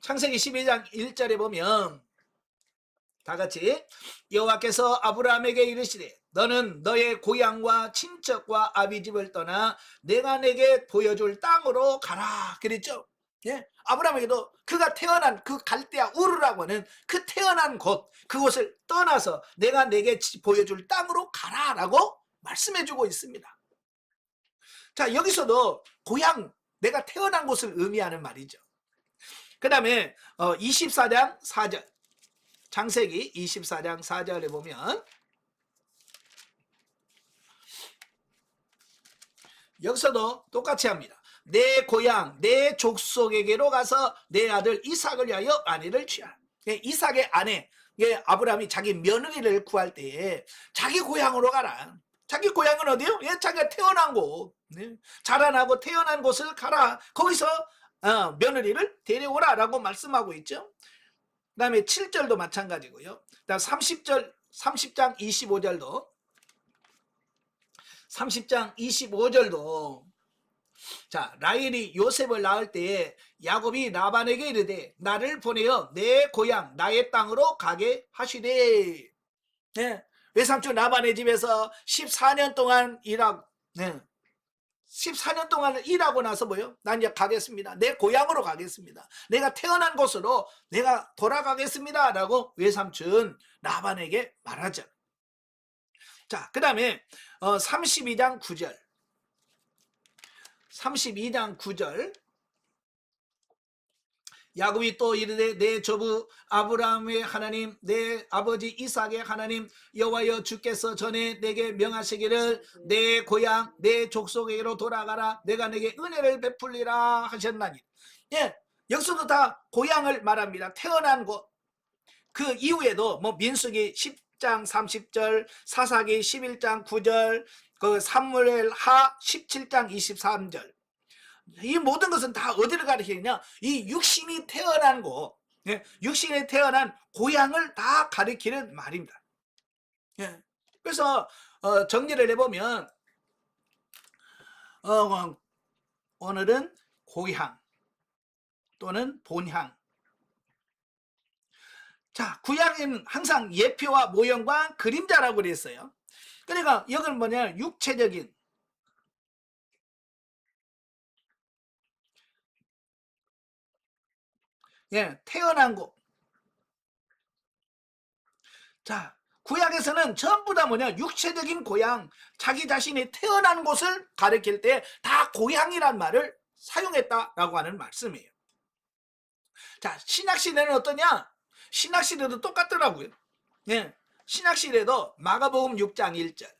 창세기 12장 1절에 보면 다 같이 여호와께서 아브라함에게 이르시되 너는 너의 고향과 친척과 아비집을 떠나 내가 내게 보여줄 땅으로 가라 그랬죠. 예, 아브라함에게도 그가 태어난 그 갈대아 우르라고 하는 그 태어난 곳 그곳을 떠나서 내가 내게 보여줄 땅으로 가라라고 말씀해주고 있습니다. 자, 여기서도 고향 내가 태어난 곳을 의미하는 말이죠. 그 다음에 24장 4절 창세기 24장 4절에 보면 여기서도 똑같이 합니다. 내 고향 내 족속에게로 가서 내 아들 이삭을 위하여 아내를 취하라. 이삭의 아내 아브라함이 자기 며느리를 구할 때에 자기 고향으로 가라. 자기 고향은 어디요? 자기가 태어난 곳 자라나고 태어난 곳을 가라. 거기서 며느리를 데려오라 라고 말씀하고 있죠. 그 다음에 7절도 마찬가지고요. 그다음 30장 25절도 30장 25절도 자 라헬이 요셉을 낳을 때에 야곱이 라반에게 이르되 나를 보내어 내 고향 나의 땅으로 가게 하시되 외삼촌 라반의 집에서 14년 동안 일하고 14년 동안 일하고 나서 뭐요? 난 이제 가겠습니다. 내 고향으로 가겠습니다. 내가 태어난 곳으로 내가 돌아가겠습니다. 라고 외삼촌 라반에게 말하죠. 자, 그 다음에 32장 9절 32장 9절 야곱이 또 이르되 내 조부 아브라함의 하나님 내 아버지 이삭의 하나님 여호와여 주께서 전에 내게 명하시기를 내 고향 내 족속에게로 돌아가라 내가 내게 은혜를 베풀리라 하셨나니 여기서도 다 고향을 말합니다. 태어난 곳 그 이후에도 뭐 민수기 10장 30절 사사기 11장 9절 그 사무엘하 17장 23절 이 모든 것은 다 어디를 가리키느냐 이 육신이 태어난 곳 육신이 태어난 고향을 다 가리키는 말입니다. 그래서 정리를 해보면 오늘은 고향 또는 본향 자 구약에는 항상 예표와 모형과 그림자라고 그랬어요. 그러니까 여기는 뭐냐 육체적인 태어난 곳. 자, 구약에서는 전부 다 뭐냐 육체적인 고향, 자기 자신이 태어난 곳을 가리킬 때 다 고향이란 말을 사용했다라고 하는 말씀이에요. 자, 신약시대는 어떠냐? 신약시대도 똑같더라고요. 신약시대도 마가복음 6장 1절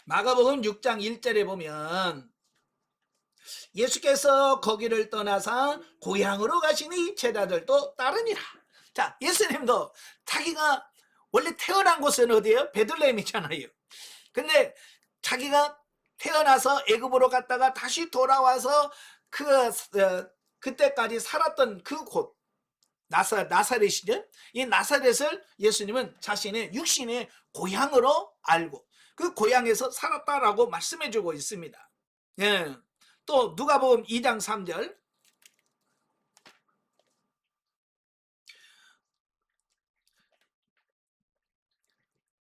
마가복음 6장 1절에 보면 예수께서 거기를 떠나서 고향으로 가시니 제자들도 따르니라. 자, 예수님도 자기가 원래 태어난 곳은 어디예요? 베들레헴이잖아요. 근데 자기가 태어나서 애굽으로 갔다가 다시 돌아와서 그때까지 살았던 그 곳 나사렛이죠. 이 나사렛을 예수님은 자신의 육신의 고향으로 알고 그 고향에서 살았다라고 말씀해주고 있습니다. 또 누가복음 2장 3절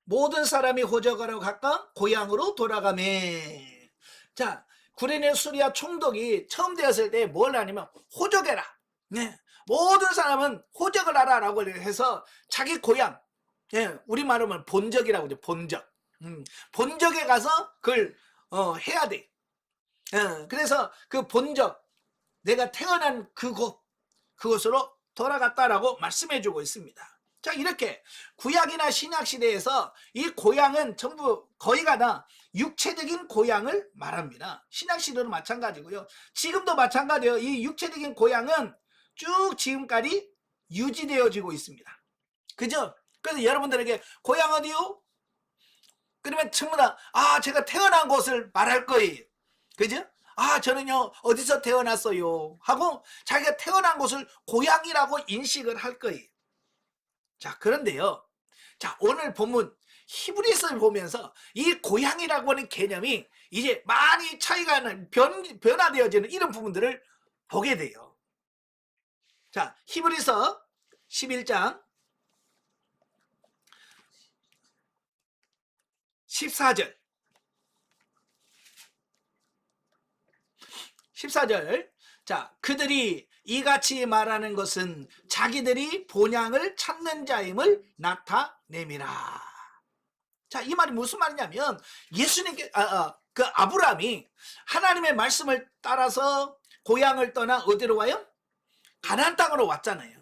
모든 사람이 호적하러 각각 고향으로 돌아가매. 자, 구레네 수리아 총독이 처음 되었을 때 뭘 하냐면 호적해라. 모든 사람은 호적을 하라라고 해서 자기 고향 우리말로 하면 본적이라고 하죠. 본적 본적에 가서 그걸 해야 돼. 그래서 그 본적 내가 태어난 그곳으로 돌아갔다라고 말씀해주고 있습니다. 자, 이렇게 구약이나 신약시대에서 이 고향은 전부 거의가 다 육체적인 고향을 말합니다. 신약시대도 마찬가지고요. 지금도 마찬가지예요. 이 육체적인 고향은 쭉 지금까지 유지되어지고 있습니다. 그죠? 그래서 여러분들에게 고향 어디요? 그러면 전부 다 제가 태어난 곳을 말할 거예요. 그죠? 저는요 어디서 태어났어요 하고 자기가 태어난 곳을 고향이라고 인식을 할 거예요. 자, 그런데요 자 오늘 본문 히브리서를 보면서 이 고향이라고 하는 개념이 이제 많이 차이가 나는 변화되어지는 이런 부분들을 보게 돼요. 자, 히브리서 11장 14절 14절. 자, 그들이 이같이 말하는 것은 자기들이 본향을 찾는 자임을 나타냄이라. 자, 이 말이 무슨 말이냐면 예수님께 그 아브라함이 하나님의 말씀을 따라서 고향을 떠나 어디로 와요? 가나안 땅으로 왔잖아요.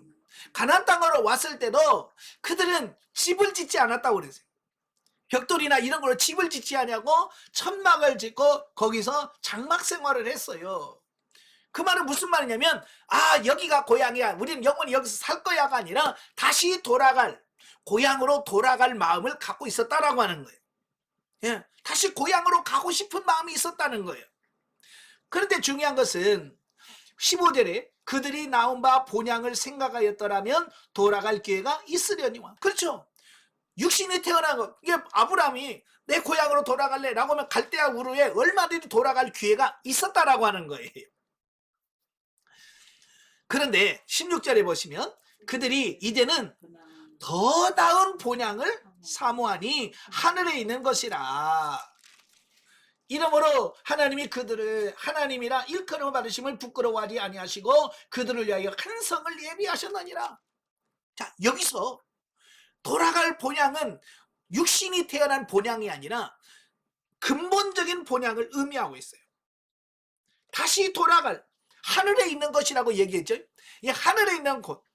가나안 땅으로 왔을 때도 그들은 집을 짓지 않았다고 그랬어요. 벽돌이나 이런 걸로 집을 짓지 않냐고 천막을 짓고 거기서 장막 생활을 했어요. 그 말은 무슨 말이냐면 여기가 고향이야, 우리는 영원히 여기서 살 거야가 아니라 다시 돌아갈, 고향으로 돌아갈 마음을 갖고 있었다라고 하는 거예요. 예, 다시 고향으로 가고 싶은 마음이 있었다는 거예요. 그런데 중요한 것은 15절에 그들이 나온 바 본향을 생각하였더라면 돌아갈 기회가 있으려니와. 그렇죠. 육신이 태어난 것, 이게 아브라함이 내 고향으로 돌아갈래 라고 하면 갈대아 우르에 얼마든지 돌아갈 기회가 있었다라고 하는 거예요. 그런데 16절에 보시면 그들이 이제는 더 나은 본향을 사모하니 하늘에 있는 것이라. 이러므로 하나님이 그들을 하나님이라 일컬음 받으심을 부끄러워하지 아니하시고 그들을 위하여 큰 성을 예비하셨느니라. 자, 여기서 돌아갈 본향은 육신이 태어난 본향이 아니라 근본적인 본향을 의미하고 있어요. 다시 돌아갈 하늘에 있는 것이라고 얘기했죠. 이 하늘에 있는 곳.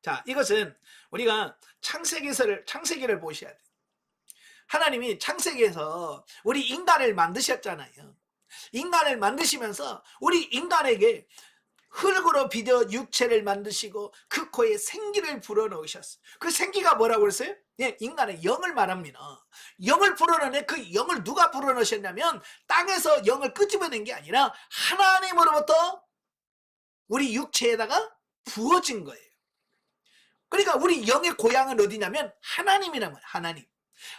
자, 이것은 우리가 창세기를 보셔야 돼요. 하나님이 창세기에서 우리 인간을 만드셨잖아요. 인간을 만드시면서 우리 인간에게 흙으로 빚어 육체를 만드시고 그 코에 생기를 불어넣으셨어요. 그 생기가 뭐라고 그랬어요? 예, 인간의 영을 말합니다. 영을 불어넣네. 그 영을 누가 불어넣으셨냐면 땅에서 영을 끄집어낸 게 아니라 하나님으로부터 우리 육체에다가 부어진 거예요. 그러니까 우리 영의 고향은 어디냐면 하나님이란 말이에요. 하나님.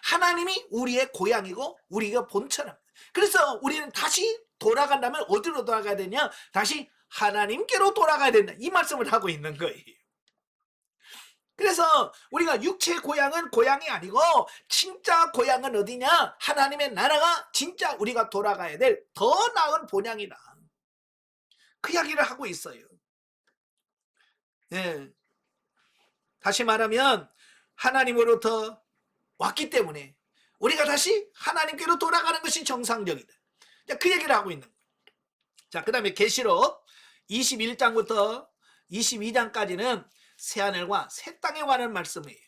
하나님이 우리의 고향이고 우리가 본처럼. 그래서 우리는 다시 돌아간다면 어디로 돌아가야 되냐? 다시 하나님께로 돌아가야 된다. 이 말씀을 하고 있는 거예요. 그래서 우리가 육체의 고향은 고향이 아니고 진짜 고향은 어디냐? 하나님의 나라가 진짜 우리가 돌아가야 될 더 나은 본향이다. 그 이야기를 하고 있어요. 예. 다시 말하면 하나님으로부터 왔기 때문에 우리가 다시 하나님께로 돌아가는 것이 정상적이다. 그 얘기를 하고 있는 거예요. 자, 그 다음에 계시록 21장부터 22장까지는 새하늘과 새 땅에 관한 말씀이에요.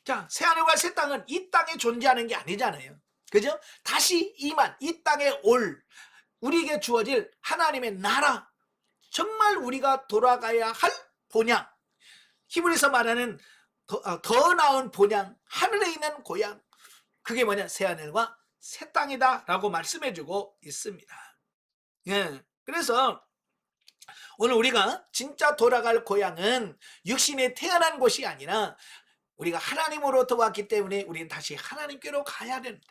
자, 새하늘과 새 땅은 이 땅에 존재하는 게 아니잖아요. 그죠? 다시 이 땅에 올 우리에게 주어질 하나님의 나라, 정말 우리가 돌아가야 할 본향, 히브리서 말하는 더 나은 본향, 하늘에 있는 고향, 그게 뭐냐? 새하늘과 새 땅이다 라고 말씀해주고 있습니다. 예, 그래서 오늘 우리가 진짜 돌아갈 고향은 육신에 태어난 곳이 아니라 우리가 하나님으로부터 왔기 때문에 우리는 다시 하나님께로 가야 된다.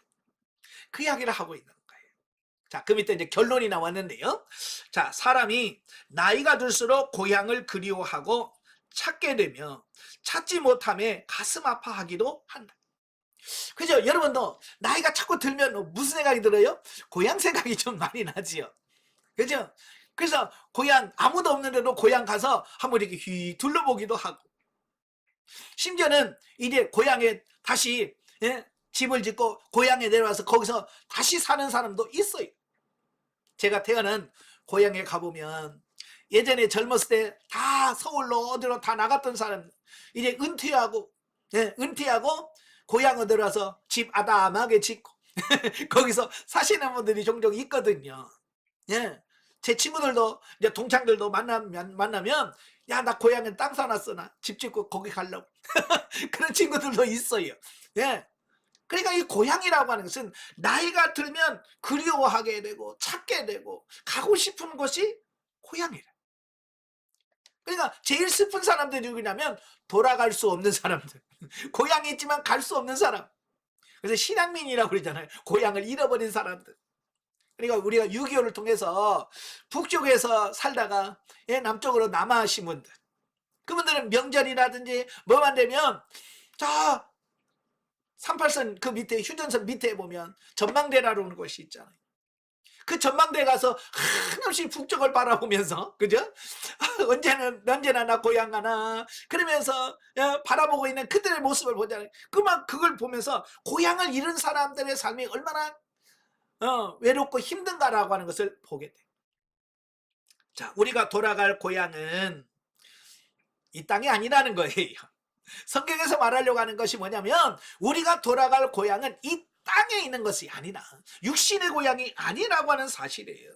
그 이야기를 하고 있는 거예요. 자, 그 밑에 이제 결론이 나왔는데요. 자, 사람이 나이가 들수록 고향을 그리워하고 찾게 되며 찾지 못함에 가슴 아파하기도 한다. 그죠? 여러분도 나이가 자꾸 들면 무슨 생각이 들어요? 고향 생각이 좀 많이 나지요. 그죠? 그래서 고향 아무도 없는데도 고향 가서 한번 이렇게 휘 둘러보기도 하고, 심지어는 이제 고향에 다시 집을 짓고 고향에 내려와서 거기서 다시 사는 사람도 있어요. 제가 태어난 고향에 가보면 예전에 젊었을 때 다 서울로 어디로 다 나갔던 사람 이제 은퇴하고 고향에 들어와서 집 아담하게 짓고 거기서 사시는 분들이 종종 있거든요. 예. 제 친구들도 이제 동창들도 만나면 야, 나 고향에 땅 사놨어, 나 집 짓고 거기 가려고. 그런 친구들도 있어요. 예. 그러니까 이 고향이라고 하는 것은 나이가 들면 그리워하게 되고 찾게 되고 가고 싶은 곳이 고향이라. 그러니까 제일 슬픈 사람들이 누구냐면 돌아갈 수 없는 사람들. 고향이 있지만 갈 수 없는 사람. 그래서 신앙민이라고 그러잖아요. 고향을 잃어버린 사람들. 그러니까 우리가 6.25를 통해서 북쪽에서 살다가 남쪽으로 남하신 분들, 그분들은 명절이라든지 뭐만 되면 저 38선 그 밑에 휴전선 밑에 보면 전망대라는 곳이 있잖아요. 그 전망대에 가서 한없이 북쪽을 바라보면서, 그죠? 언제나 나 고향 가나 그러면서 바라보고 있는 그들의 모습을 보잖아요. 그걸 보면서 고향을 잃은 사람들의 삶이 얼마나 외롭고 힘든가라고 하는 것을 보게 돼. 자, 우리가 돌아갈 고향은 이 땅이 아니라는 거예요. 성경에서 말하려고 하는 것이 뭐냐면 우리가 돌아갈 고향은 이 땅에 있는 것이 아니라 육신의 고향이 아니라고 하는 사실이에요.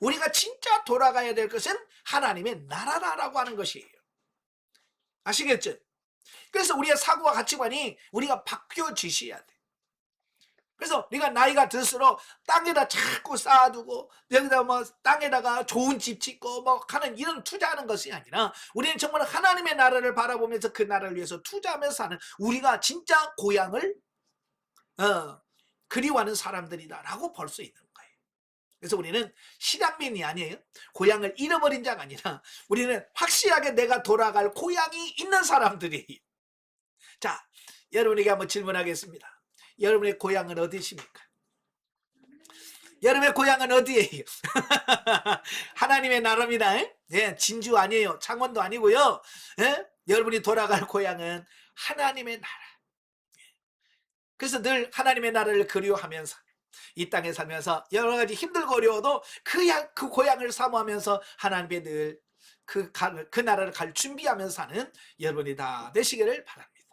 우리가 진짜 돌아가야 될 것은 하나님의 나라라고 하는 것이에요. 아시겠죠? 그래서 우리의 사고와 가치관이 우리가 바뀌어지셔야 돼. 그래서 우리가 나이가 들수록 땅에다 자꾸 쌓아두고 여기다 뭐 땅에다가 좋은 집 짓고 뭐 하는 이런 투자하는 것이 아니라 우리는 정말 하나님의 나라를 바라보면서 그 나라를 위해서 투자하면서 사는 우리가 진짜 고향을 그리워하는 사람들이다라고 볼 수 있는 거예요. 그래서 우리는 실향민이 아니에요. 고향을 잃어버린 자가 아니라 우리는 확실하게 내가 돌아갈 고향이 있는 사람들이에요. 자, 여러분에게 한번 질문하겠습니다. 여러분의 고향은 어디십니까? 여러분의 고향은 어디예요? 하나님의 나라입니다. 예, 진주 아니에요. 창원도 아니고요. 예? 여러분이 돌아갈 고향은 하나님의 나라. 그래서 늘 하나님의 나라를 그리워하면서 이 땅에 살면서 여러 가지 힘들고 어려워도 그 고향을 사모하면서 하나님의 늘 그 나라를 갈 준비하면서 사는 여러분이 다 되시기를 바랍니다.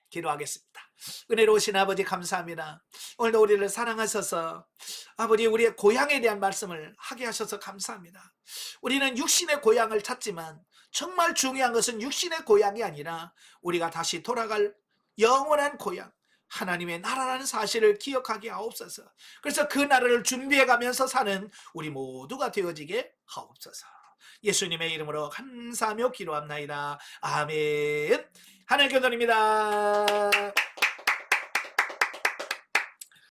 기도하겠습니다. 은혜로우신 아버지 감사합니다. 오늘도 우리를 사랑하셔서 아버지 우리의 고향에 대한 말씀을 하게 하셔서 감사합니다. 우리는 육신의 고향을 찾지만 정말 중요한 것은 육신의 고향이 아니라 우리가 다시 돌아갈 영원한 고향 하나님의 나라라는 사실을 기억하게 하옵소서. 그래서 그 나라를 준비해가면서 사는 우리 모두가 되어지게 하옵소서. 예수님의 이름으로 감사하며 기도합나이다. 아멘. 하나님께 감사드립니다.